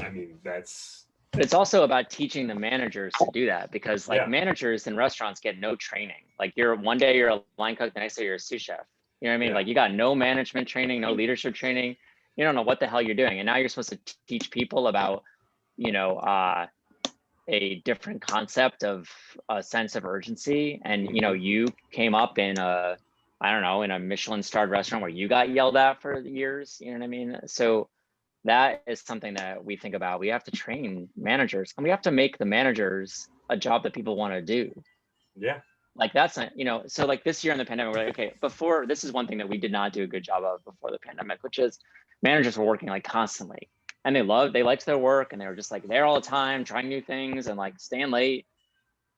I mean, that's, but it's also about teaching the managers to do that, because like managers in restaurants get no training. Like one day you're a line cook, the next day you're a sous chef. You know what I mean? Like you got no management training, no leadership training. You don't know what the hell you're doing. And now you're supposed to teach people about, you know, a different concept of a sense of urgency. And, you know, you came up in a, I don't know, in a Michelin starred restaurant where you got yelled at for years, you know what I mean? So that is something that we think about. We have to train managers, and we have to make the managers a job that people want to do. Yeah. Like that's not, you know, so like this year in the pandemic, we're like, okay, before, this is one thing that we did not do a good job of before the pandemic, which is managers were working like constantly, and they liked their work, and they were just like there all the time, trying new things and like staying late,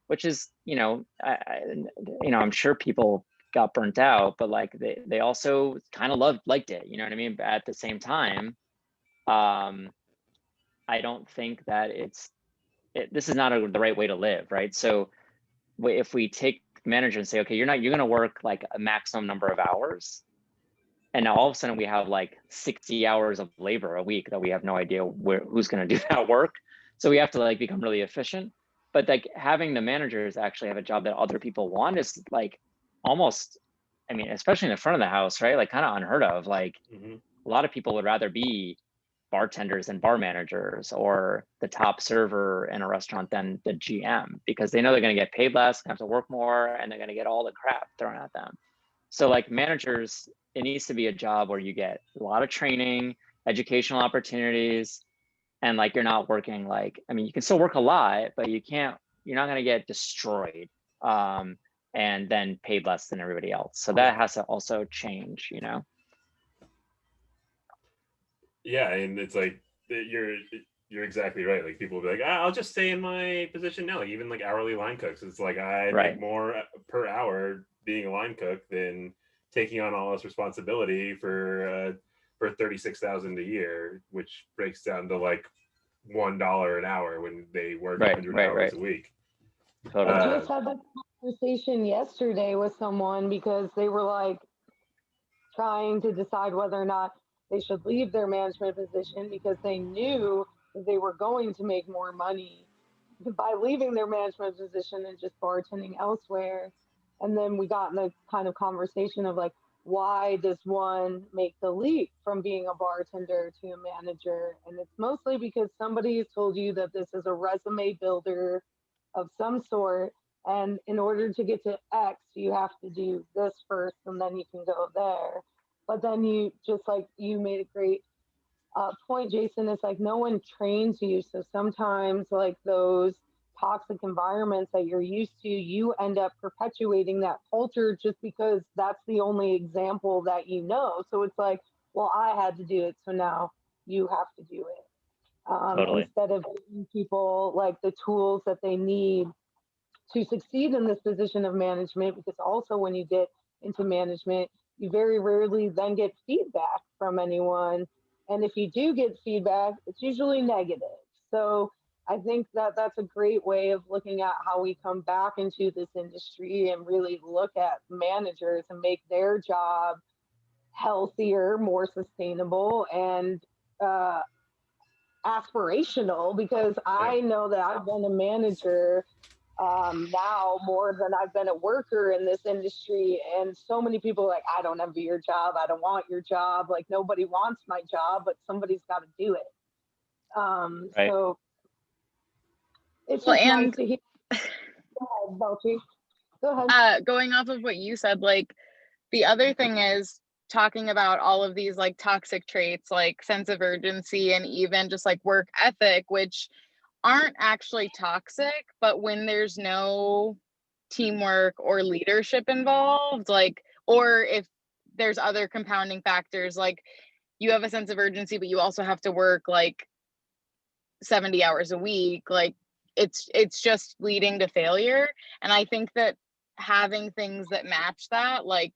which is, you know, I'm sure people got burnt out, but like they also kind of liked it, you know what I mean? But at the same time, I don't think that this is not the right way to live, right? So if we take the manager and say, okay, you're going to work like a maximum number of hours, and now all of a sudden we have like 60 hours of labor a week that we have no idea who's going to do that work. So we have to like become really efficient. But like having the managers actually have a job that other people want is like almost, I mean, especially in the front of the house, right? Like kind of unheard of. Like a lot of people would rather be bartenders and bar managers or the top server in a restaurant than the GM, because they know they're going to get paid less, have to work more, and they're going to get all the crap thrown at them. So like managers, it needs to be a job where you get a lot of training, educational opportunities, and like you're not working like, I mean, you can still work a lot, but you're not going to get destroyed and then paid less than everybody else. So that has to also change, you know? Yeah, and it's like you're exactly right. Like people will be like, I'll just stay in my position now. Like, even like hourly line cooks, it's like I Right. make more per hour being a line cook than taking on all this responsibility for 36,000 a year, which breaks down to like $1 an hour when they work Right, 100 right, hours right. a week. Totally. I just had that conversation yesterday with someone because they were like trying to decide whether or not they should leave their management position because they knew that they were going to make more money by leaving their management position and just bartending elsewhere. And then we got in the kind of conversation of like, why does one make the leap from being a bartender to a manager? And it's mostly because somebody has told you that this is a resume builder of some sort. And in order to get to X, you have to do this first and then you can go there. But then you just like you made a great point, Jason. It's like no one trains you. So sometimes, like those toxic environments that you're used to, you end up perpetuating that culture just because that's the only example that you know. So it's like, well, I had to do it. So now you have to do it. Totally. Instead of giving people like the tools that they need to succeed in this position of management, because also when you get into management, you very rarely then get feedback from anyone. And if you do get feedback, it's usually negative. So I think that that's a great way of looking at how we come back into this industry and really look at managers and make their job healthier, more sustainable, and uh, aspirational. Because Yeah. I know that I've been a manager now more than I've been a worker in this industry. And so many people are like, I don't envy your job. I don't want your job. Like nobody wants my job, but somebody's got to do it. Right. So it's Well, just nice and to hear. Go ahead, Belchi. Go ahead. going off of what you said, like the other thing is talking about all of these like toxic traits, like sense of urgency and even just like work ethic, which aren't actually toxic, but when there's no teamwork or leadership involved, like, or if there's other compounding factors, like you have a sense of urgency, but you also have to work like 70 hours a week, like it's just leading to failure. And I think that having things that match that, like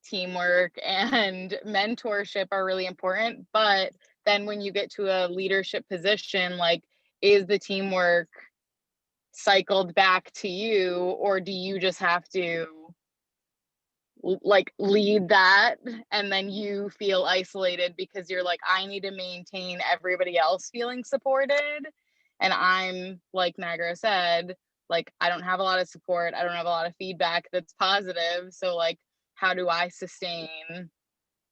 teamwork and mentorship, are really important. But then when you get to a leadership position, like is the teamwork cycled back to you, or do you just have to like lead that and then you feel isolated because you're like, I need to maintain everybody else feeling supported, and I'm, like Nagra said, like I don't have a lot of support, I don't have a lot of feedback that's positive, so like how do I sustain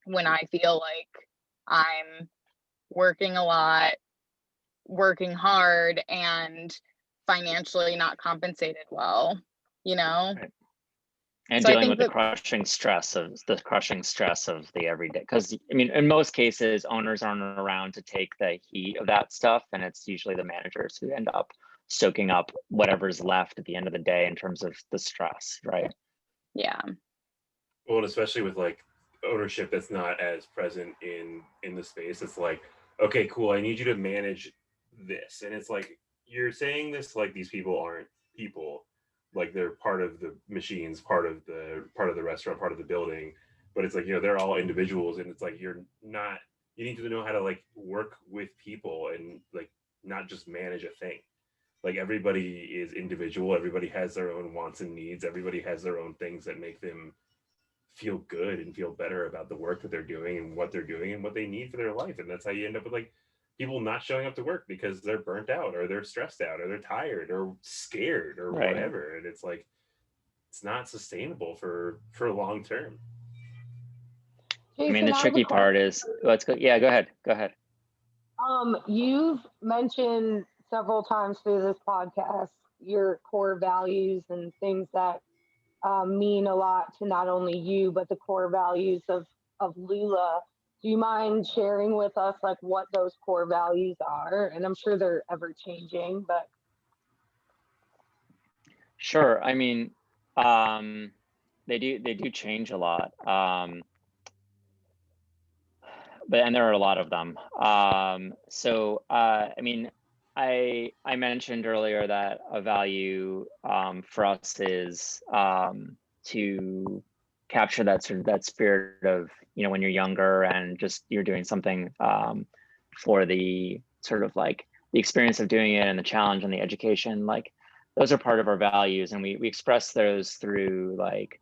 when I feel like I'm working a lot, working hard, and financially not compensated well, you know? Right. And So I dealing think with the that, crushing stress of the everyday, because I mean, in most cases, owners aren't around to take the heat of that stuff, and it's usually the managers who end up soaking up whatever's left at the end of the day in terms of the stress, right? yeah. Well, and especially with like ownership that's not as present in the space, it's like, okay, cool, I need you to manage this, and it's like you're saying this like these people aren't people, like they're part of the machines, part of the restaurant, part of the building, but it's like, they're all individuals, and it's like you're not. You need to know how to like work with people and like not just manage a thing. Like everybody is individual, everybody has their own wants and needs, everybody has their own things that make them feel good and feel better about the work that they're doing and what they're doing and what they need for their life. And that's how you end up with like people not showing up to work because they're burnt out or they're stressed out or they're tired or scared or Right. whatever. And it's like it's not sustainable for long term. Jason, I mean, the I have a tricky part question. is, let's go. Yeah, go ahead. Go ahead. You've mentioned several times through this podcast your core values and things that mean a lot to not only you, but the core values of Lula. Do you mind sharing with us like what those core values are? And I'm sure they're ever changing, but Sure. I mean, they do change a lot. And there are a lot of them. I mean, I mentioned earlier that a value for us is to capture that sort of that spirit of, you know, when you're younger and just you're doing something for the sort of like the experience of doing it and the challenge and the education. Like those are part of our values, and we express those through like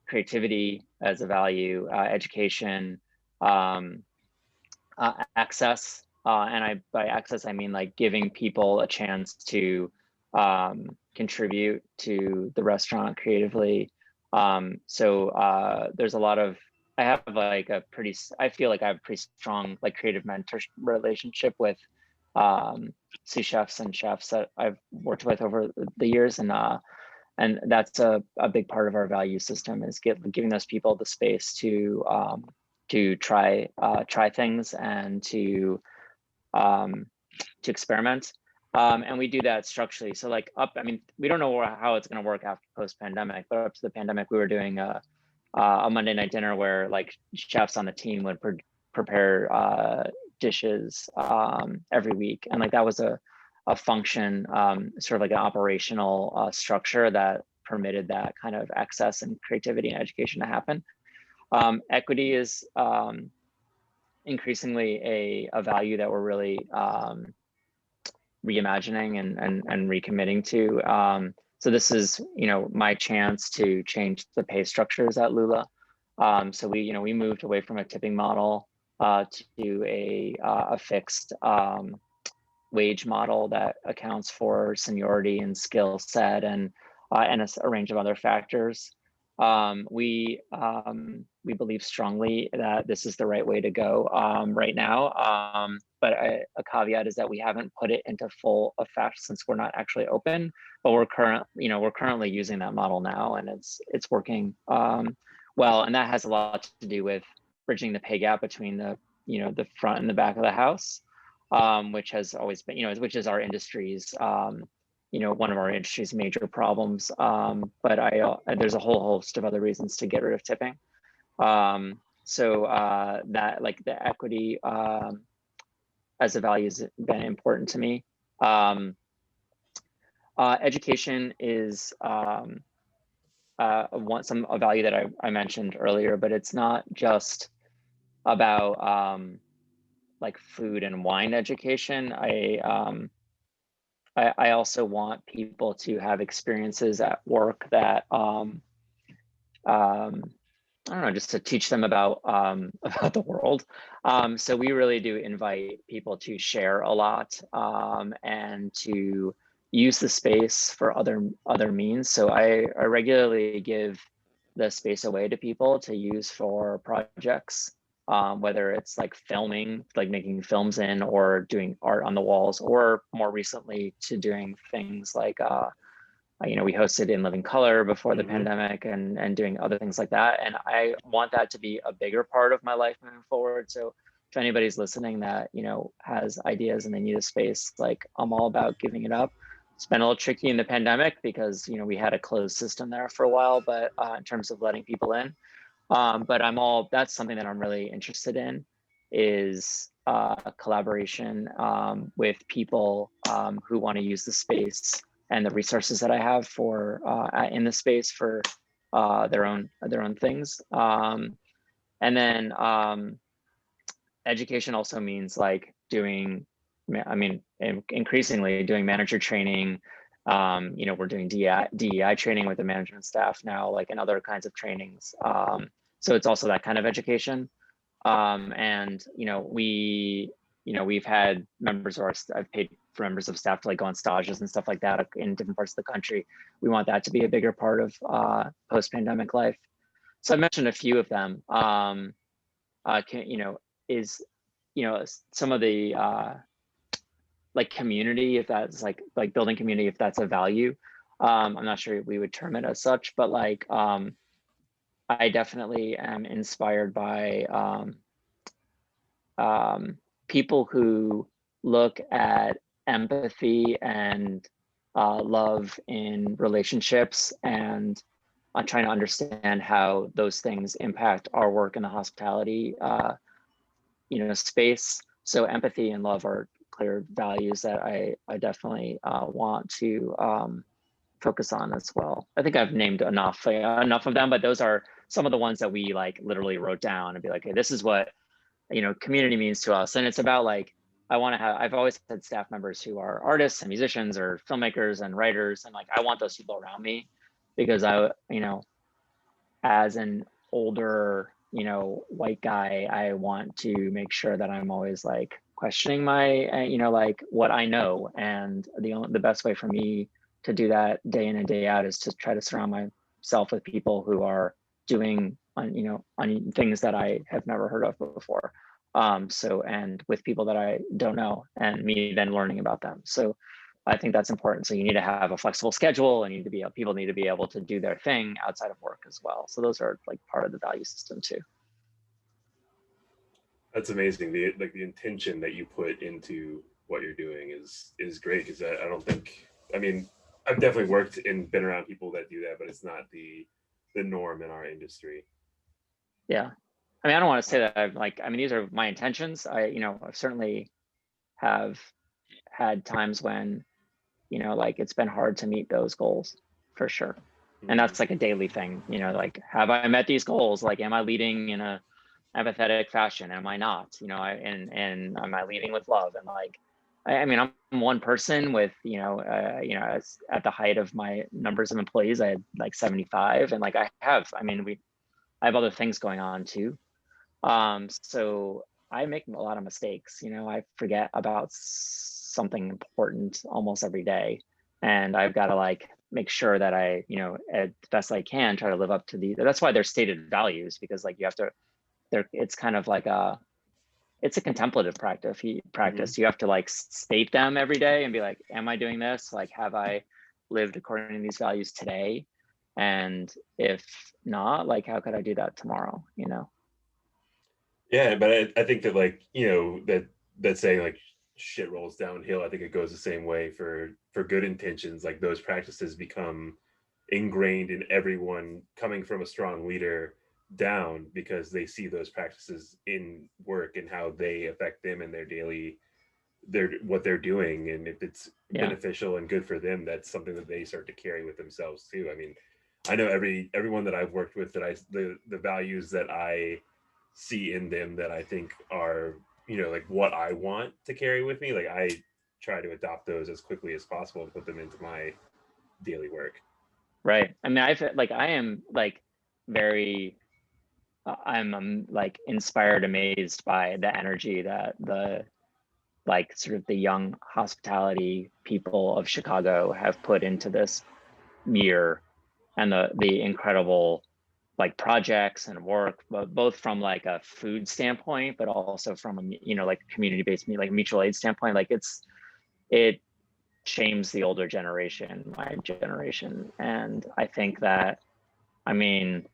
creativity as a value, education, access, and by access I mean like giving people a chance to contribute to the restaurant creatively. There's a lot of, I have like I feel like I have a pretty strong like creative mentor relationship with sous chefs and chefs that I've worked with over the years, and that's a big part of our value system, is giving those people the space to try things and to experiment. And we do that structurally. So like I mean, we don't know how it's going to work after post-pandemic, but up to the pandemic, we were doing a Monday night dinner where like chefs on the team would prepare dishes every week, and like that was a function, sort of like an operational structure that permitted that kind of access and creativity and education to happen. Equity is increasingly a value that we're really reimagining and recommitting to. So this is, you know, my chance to change the pay structures at Lula. So we moved away from a tipping model to a fixed wage model that accounts for seniority and skill set and a range of other factors. We believe strongly that this is the right way to go right now. But a caveat is that we haven't put it into full effect since we're not actually open. But we're currently using that model now, and it's working well. And that has a lot to do with bridging the pay gap between the front and the back of the house, which has always been, which is our industry's one of our industry's major problems. But there's a whole host of other reasons to get rid of tipping. That like the equity as a value has been important to me. Education is a value that I mentioned earlier, but it's not just about like food and wine education. I also want people to have experiences at work that I don't know, just to teach them about the world. So we really do invite people to share a lot and to use the space for other means. So I regularly give the space away to people to use for projects, whether it's like filming, like making films in, or doing art on the walls, or more recently to doing things like we hosted in living color before the pandemic, and doing other things like that. And I want that to be a bigger part of my life moving forward. So if anybody's listening that, has ideas and they need a space, like I'm all about giving it up. It's been a little tricky in the pandemic because, we had a closed system there for a while, but in terms of letting people in, but that's something that I'm really interested in, is collaboration with people who want to use the space and the resources that I have for in the space for their own things. And then education also means like increasingly doing manager training. We're doing DEI training with the management staff now, like, and other kinds of trainings. So it's also that kind of education. We've had I've paid for members of staff to like go on stages and stuff like that in different parts of the country. We want that to be a bigger part of post-pandemic life. So I mentioned a few of them. Some of the like community, if that's like building community, if that's a value. I'm not sure we would term it as such, but like I definitely am inspired by people who look at empathy and love in relationships, and I'm trying to understand how those things impact our work in the hospitality space. So empathy and love are clear values that I definitely want to focus on as well. I think I've named enough of them, but those are some of the ones that we like literally wrote down and be like, hey, this is what community means to us. And it's about like, I've always had staff members who are artists and musicians or filmmakers and writers, and like I want those people around me, because as an older white guy, I want to make sure that I'm always like questioning my like what I know. And the best way for me to do that day in and day out is to try to surround myself with people who are doing on things that I have never heard of before. And with people that I don't know, and me then learning about them. So I think that's important. So you need to have a flexible schedule, and people need to be able to do their thing outside of work as well. So those are like part of the value system too. That's amazing. The intention that you put into what you're doing is great, because I don't think, I mean, I've definitely worked and been around people that do that, but it's not the norm in our industry. Yeah. I mean, I don't want to say that these are my intentions. I certainly have had times when, like it's been hard to meet those goals for sure. And that's like a daily thing, like, have I met these goals? Like, am I leading in a empathetic fashion? Am I not? And am I leading with love? And like, I mean, I'm one person with, at the height of my numbers of employees, I had like 75, and like I have other things going on too. So I make a lot of mistakes. I forget about something important almost every day, and I've got to like make sure that I, as best I can, try to live up to that's why they're stated values, because like you have to, it's kind of like it's a contemplative practice. Mm-hmm. You have to like state them every day and be like, am I doing this? Like, have I lived according to these values today? And if not, like, how could I do that tomorrow? Yeah, but I think that like, that saying like shit rolls downhill, I think it goes the same way for good intentions. Like those practices become ingrained in everyone coming from a strong leader down, because they see those practices in work and how they affect them in their daily what they're doing. And if it's beneficial and good for them, that's something that they start to carry with themselves too. I mean, I know everyone that I've worked with, that the values that I see in them that I think are, like what I want to carry with me, like I try to adopt those as quickly as possible and put them into my daily work. Right. I mean, I am like very, I'm like inspired, amazed by the energy that like sort of the young hospitality people of Chicago have put into this year, and the incredible like projects and work, both from like a food standpoint, but also from a like community-based like mutual aid standpoint. Like it shames the older generation, my generation. And I think that, I mean,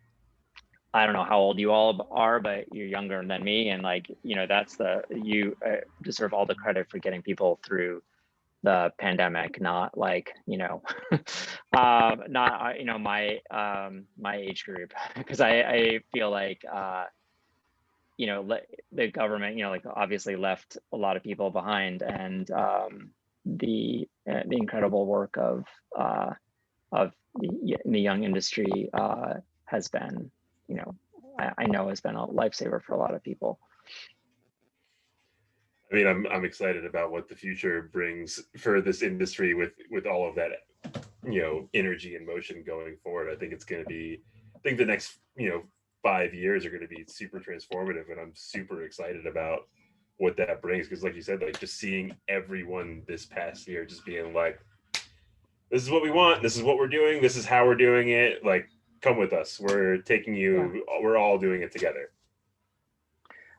I don't know how old you all are, but you're younger than me. And like, that's you deserve all the credit for getting people through the pandemic, not like, not, my age group, because I feel like, the government, like obviously left a lot of people behind, and the incredible work of the young industry has been, I know has been a lifesaver for a lot of people. I mean, I'm excited about what the future brings for this industry with all of that, energy and motion going forward. I think it's going to be, I think the next, 5 years are going to be super transformative, and I'm super excited about what that brings. Because like you said, like just seeing everyone this past year just being like, this is what we want, this is what we're doing, this is how we're doing it, like come with us, we're taking you, we're all doing it together.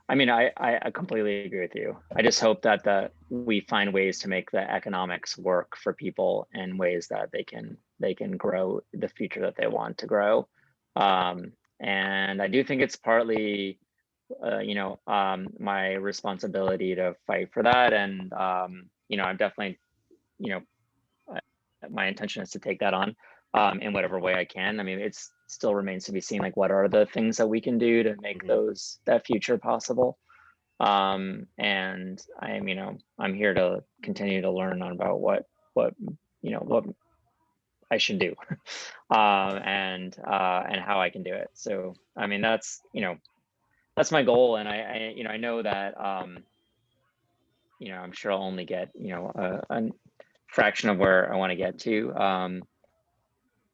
I mean, I completely agree with you. I just hope that we find ways to make the economics work for people in ways that they can they can grow the future that they want to grow. And I do think it's partly, my responsibility to fight for that. And, I'm definitely, my intention is to take that on in whatever way I can. I mean, it still remains to be seen, like, what are the things that we can do to make that future possible. And I'm here to continue to learn about what I should do, and how I can do it. So, I mean, that's my goal. And I know that, I'm sure I'll only get, a fraction of where I want to get to.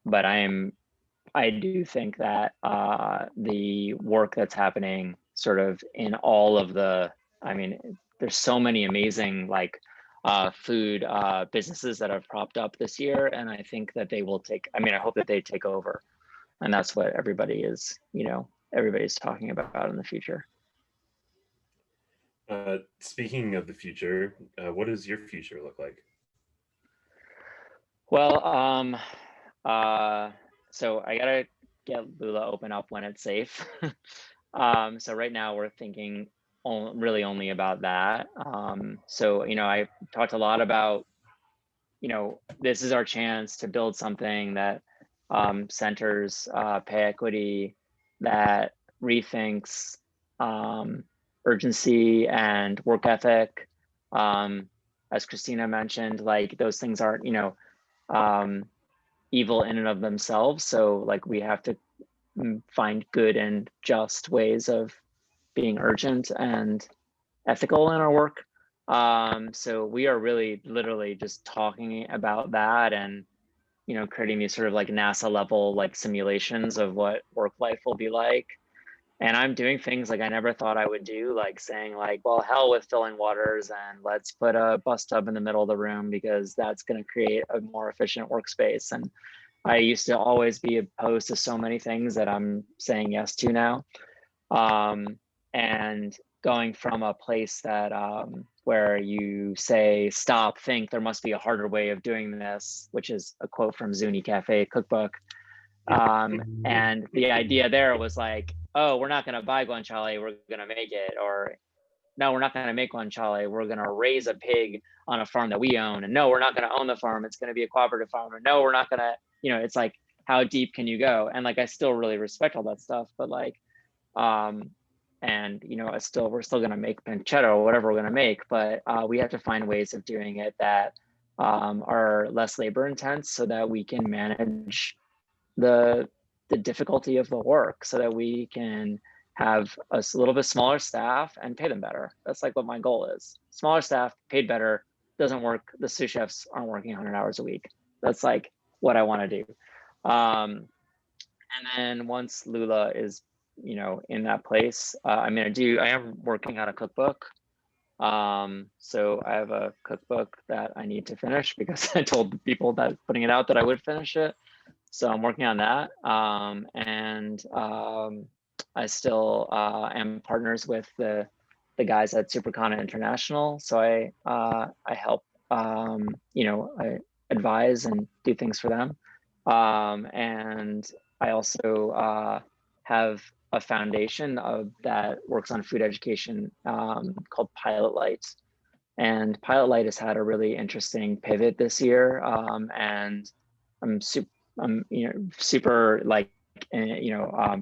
But I do think that the work that's happening sort of in all of there's so many amazing, like, food businesses that have propped up this year. And I think that they will I hope that they take over. And that's what everybody's talking about in the future. Speaking of the future, what does your future look like? Well, so I gotta get Lula open up when it's safe. So right now we're thinking really only about that. So, I talked a lot about, this is our chance to build something that centers pay equity, that rethinks urgency and work ethic. As Christina mentioned, like, those things aren't, evil in and of themselves. So, like, we have to find good and just ways of being urgent and ethical in our work. So we are really literally just talking about that, and creating these sort of like NASA level, like, simulations of what work life will be like. And I'm doing things like I never thought I would do, like saying, like, well, hell with filling waters, and let's put a bus tub in the middle of the room because that's going to create a more efficient workspace. And I used to always be opposed to so many things that I'm saying yes to now. And going from a place that where you say, stop, think, there must be a harder way of doing this, which is a quote from Lula Cafe cookbook. And the idea there was like, oh, we're not going to buy guanciale, we're going to make it. Or, no, we're not going to make guanciale, we're going to raise a pig on a farm that we own. And no, we're not going to own the farm, it's going to be a cooperative farm. Or no, we're not going to, it's like, how deep can you go? And, like, I still really respect all that stuff, but, like, and we're still going to make pancetta or whatever we're going to make, but we have to find ways of doing it that are less labor intense, so that we can manage the difficulty of the work, so that we can have a little bit smaller staff and pay them better. That's, like, what my goal is. Smaller staff, paid better. Doesn't work. The sous chefs aren't working 100 hours a week. That's, like, what I want to do. And then once Lula is, in that place, I am working on a cookbook. So I have a cookbook that I need to finish because I told the people that putting it out that I would finish it. So I'm working on that. I still am partners with the guys at Supercana International. So I help, I advise and do things for them. And I also have a foundation that works on food education called Pilot Light. And Pilot Light has had a really interesting pivot this year. And I'm super like,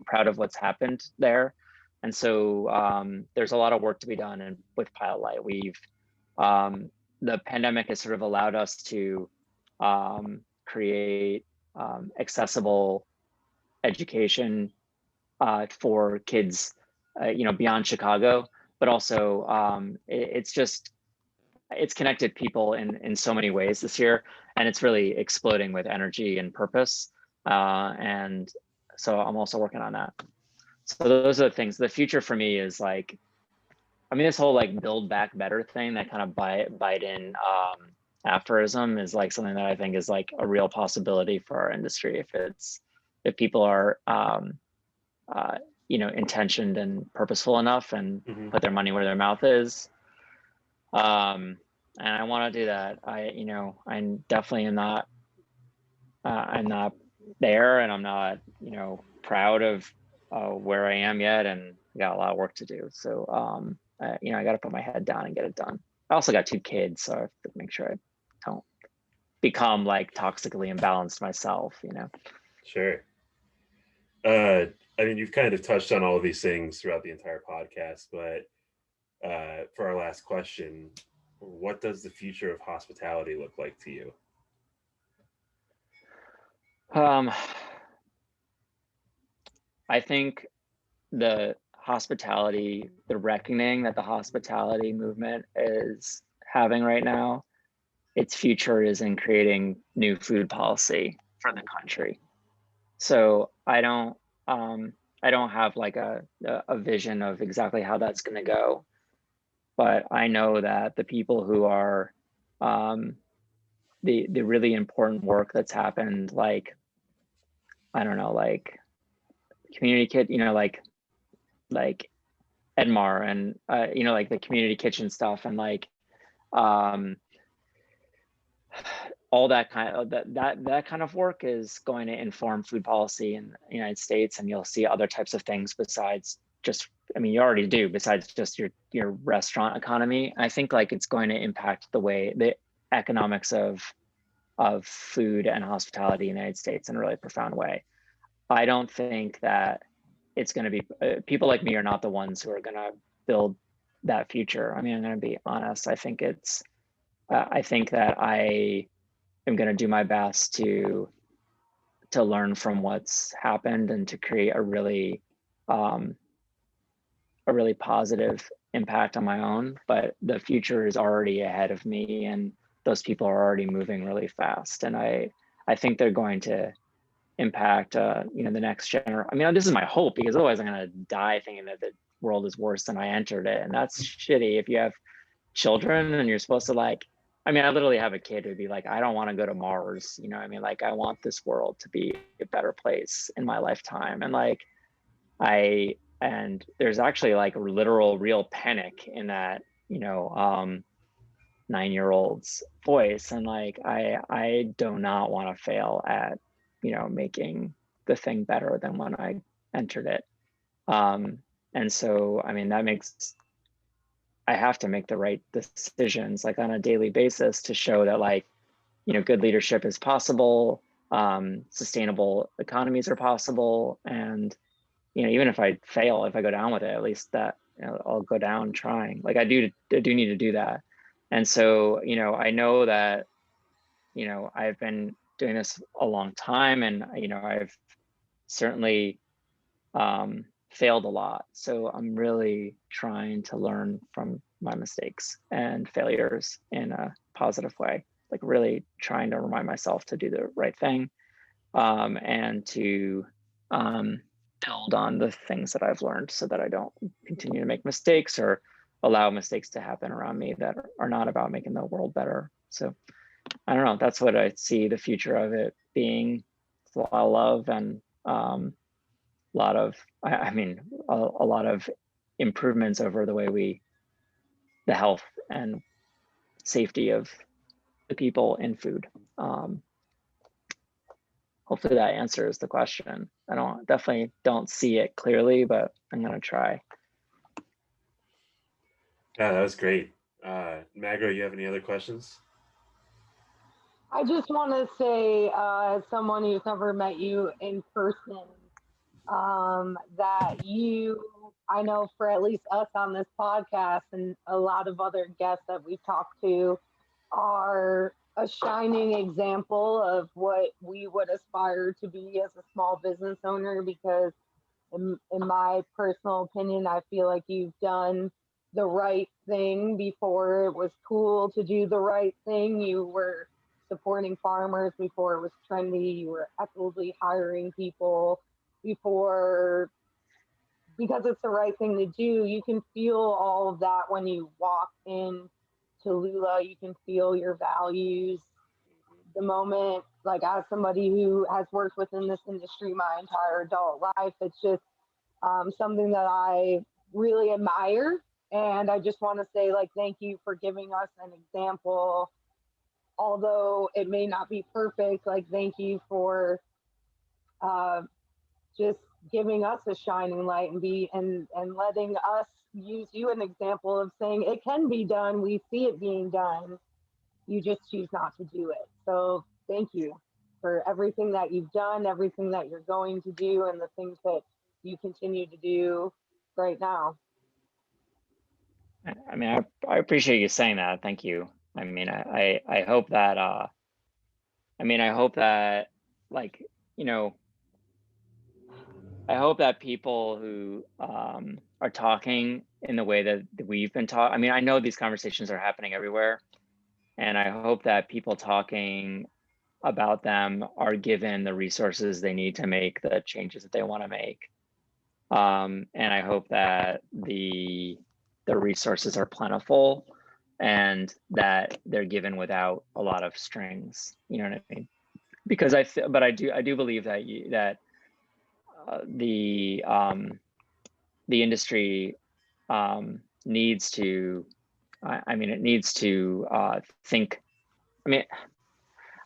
proud of what's happened there. And so there's a lot of work to be done. And with Pilot Light, the pandemic has sort of allowed us to create accessible education for kids, beyond Chicago, but also it's connected people in so many ways this year, and it's really exploding with energy and purpose. And so I'm also working on that. So those are the things. The future for me is like, this whole like build back better thing, that kind of Biden aphorism, is like something that I think is like a real possibility for our industry if people are intentioned and purposeful enough and put their money where their mouth is. And I want to do that. I definitely am not I'm not there, and I'm not, you know, proud of where I am yet, and I got a lot of work to do. So, you know, I got to put my head down and get it done. I also got 2 kids, so I have to make sure I don't become like toxically imbalanced myself, you know. Sure. I mean, you've kind of touched on all of these things throughout the entire podcast, but for our last question, what does the future of hospitality look like to you? I think the reckoning that the hospitality movement is having right now, its future is in creating new food policy for the country. So I don't have like a vision of exactly how that's going to go, but I know that the people who are the really important work that's happened, like, I don't know, like community kit, you know, like Edmar and you know, like the community kitchen stuff, and like all that kind of that kind of work is going to inform food policy in the United States, and you'll see other types of things besides just, I mean, you already do, besides just your restaurant economy. I think like it's going to impact the economics of food and hospitality in the United States in a really profound way. I don't think that it's going to be people like me are not the ones who are going to build that future. I mean, I'm going to be honest. I think that I am going to do my best to learn from what's happened and to create a really positive impact on my own. But the future is already ahead of me, and those people are already moving really fast. And I think they're going to impact you know, the next generation. I mean, this is my hope, because otherwise I'm going to die thinking that the world is worse than I entered it, and that's shitty. If you have children and you're supposed to, like, I mean, I literally have a kid who'd be like, I don't want to go to Mars, you know. I mean, like, I want this world to be a better place in my lifetime. And like, and there's actually like literal real panic in that, you know, 9-year-old's voice. And like, I do not want to fail at, you know, making the thing better than when I entered it. And so, I mean, that makes, I have to make the right decisions like on a daily basis to show that, like, you know, good leadership is possible, sustainable economies are possible. And, you know, even if I fail, if I go down with it, at least that, you know, I'll go down trying. Like I do need to do that. And so, you know, I know that, you know, I've been doing this a long time, and, you know, I've certainly failed a lot. So I'm really trying to learn from my mistakes and failures in a positive way, like really trying to remind myself to do the right thing, and to build on the things that I've learned so that I don't continue to make mistakes or allow mistakes to happen around me that are not about making the world better. So I don't know, that's what I see the future of it being. It's a lot of love and a lot of, I mean, a lot of improvements over the health and safety of the people in food. Hopefully that answers the question. I definitely don't see it clearly, but I'm gonna try. Yeah, that was great. Magro, you have any other questions? I just want to say, as someone who's never met you in person, that I know for at least us on this podcast and a lot of other guests that we've talked to, are a shining example of what we would aspire to be as a small business owner, because in my personal opinion, I feel like you've done the right thing before it was cool to do the right thing. You were supporting farmers before it was trendy. You were actively hiring people before, because it's the right thing to do. You can feel all of that when you walk in to Lula. You can feel your values the moment, like as somebody who has worked within this industry my entire adult life. It's just something that I really admire. And I just want to say, like, thank you for giving us an example although it may not be perfect, like thank you for uh, just giving us a shining light and letting us use you an example of saying it can be done. We see it being done. You just choose not to do it. So thank you for everything that you've done, everything that you're going to do, and the things that you continue to do right now. I mean, I appreciate you saying that. Thank you. I mean, I hope that, I hope that, like, you know, I hope that people who are talking in the way that we've been taught, I mean, I know these conversations are happening everywhere, and I hope that people talking about them are given the resources they need to make the changes that they want to make. And I hope that the resources are plentiful and that they're given without a lot of strings. You know what I mean? Because I do believe that the industry needs to. It needs to think. I mean,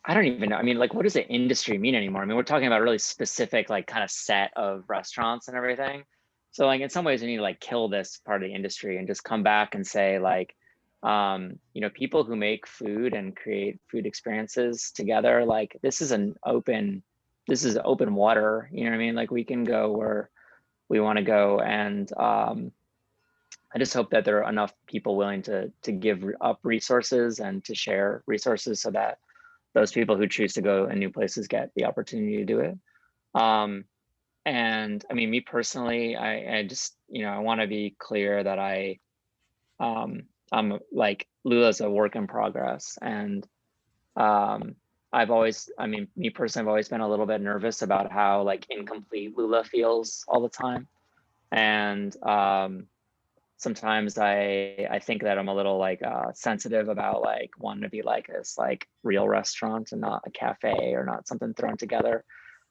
I don't even know. I mean, like, what does the industry mean anymore? I mean, we're talking about a really specific, like, kind of set of restaurants and everything. So, like, in some ways, we need to like kill this part of the industry and just come back and say, like, people who make food and create food experiences together, like, this is open water. You know what I mean? Like, we can go where we want to go, and I just hope that there are enough people willing to give up resources and to share resources so that those people who choose to go in new places get the opportunity to do it. And I mean, me personally, I just, I want to be clear that I'm like, Lula's a work in progress. And me personally, I've always been a little bit nervous about how like incomplete Lula feels all the time. And sometimes I think that I'm a little like sensitive about like wanting to be like this like real restaurant and not a cafe or not something thrown together.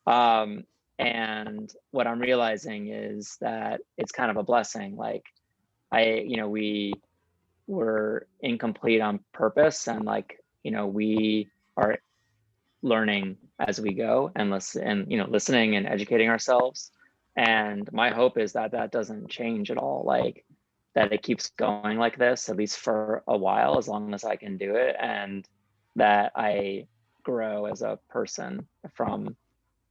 And what I'm realizing is that it's kind of a blessing. Like we were incomplete on purpose, and like, we are learning as we go and listening and educating ourselves. And my hope is that that doesn't change at all. Like, that it keeps going like this, at least for a while, as long as I can do it, and that I grow as a person from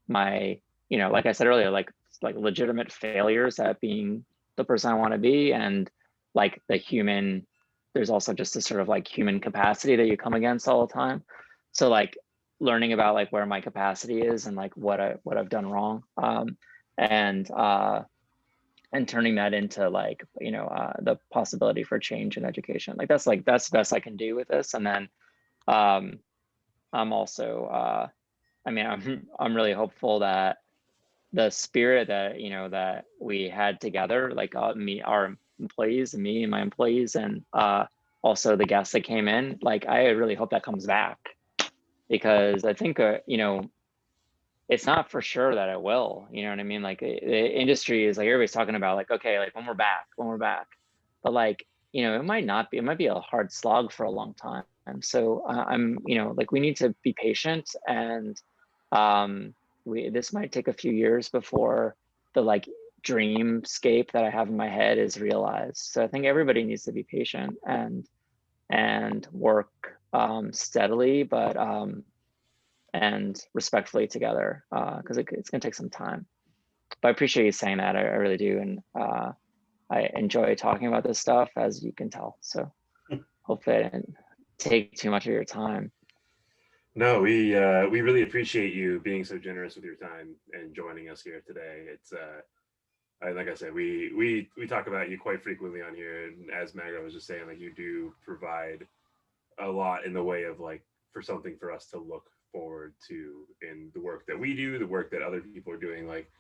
my, like I said earlier, like legitimate failures at being the person I want to be, and like there's also just a sort of like human capacity that you come against all the time. So like learning about like where my capacity is and like what I've done wrong, and turning that into like, the possibility for change in education. Like that's the best I can do with this. And then I'm also, I'm really hopeful that the spirit that, that we had together, like our employees and me and my employees, and also the guests that came in, like, I really hope that comes back, because I think, it's not for sure that it will, you know what I mean? Like, the industry is like, everybody's talking about like, okay, like when we're back, but like, it might be a hard slog for a long time. And so I'm, like, we need to be patient, and this might take a few years before the like dreamscape that I have in my head is realized. So I think everybody needs to be patient and work steadily, but and respectfully together, because it's going to take some time. But I appreciate you saying that. I really do. And I enjoy talking about this stuff, as you can tell. So hopefully I didn't take too much of your time. No, we really appreciate you being so generous with your time and joining us here today. It's like I said, we talk about you quite frequently on here, and as Magda was just saying, like, you do provide a lot in the way of like for something for us to look forward to in the work that we do, the work that other people are doing. Like,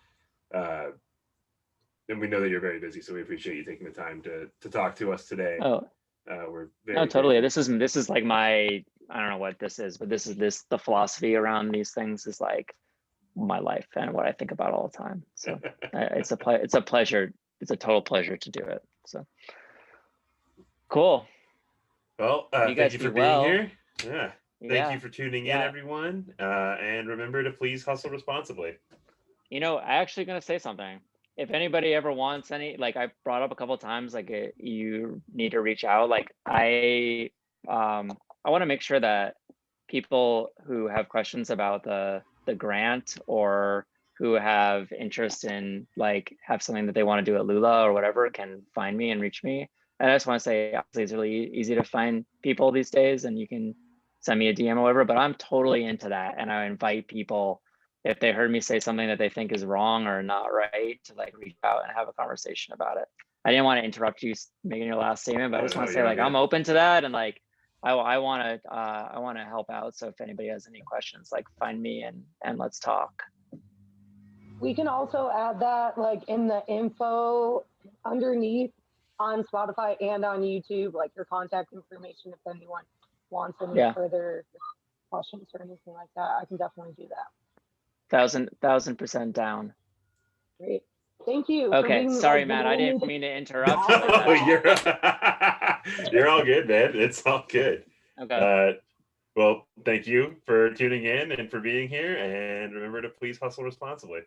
and we know that you're very busy, so we appreciate you taking the time to talk to us today. We're very totally. This is like my, I don't know what this is, but the philosophy around these things is like my life and what I think about all the time. So it's a pleasure. It's a total pleasure to do it. So cool. Well, you guys thank you for be well. being here. Yeah. Thank you for tuning in, Yeah. everyone. And remember to please hustle responsibly. You know, I actually gonna say something. If anybody ever wants any, like I brought up a couple times, like you need to reach out. Like I want to make sure that people who have questions about the grant or who have interest in like have something that they want to do at Lula or whatever can find me and reach me. And I just want to say, obviously, it's really easy to find people these days, and you can send me a DM or whatever. But I'm totally into that, and I invite people if they heard me say something that they think is wrong or not right to like reach out and have a conversation about it. I didn't want to interrupt you making your last statement, but I just want to say like I'm open to that, and like I want to help out. So if anybody has any questions, like find me and let's talk. We can also add that like in the info underneath on Spotify and on YouTube, like your contact information if anyone wants any further questions or anything like that. I can definitely do that. 1000% down. Great. Thank you. Okay, sorry, Matt. I didn't mean to interrupt. Oh, you're all good, man. It's all good. Okay. Well, thank you for tuning in and for being here. And remember to please hustle responsibly.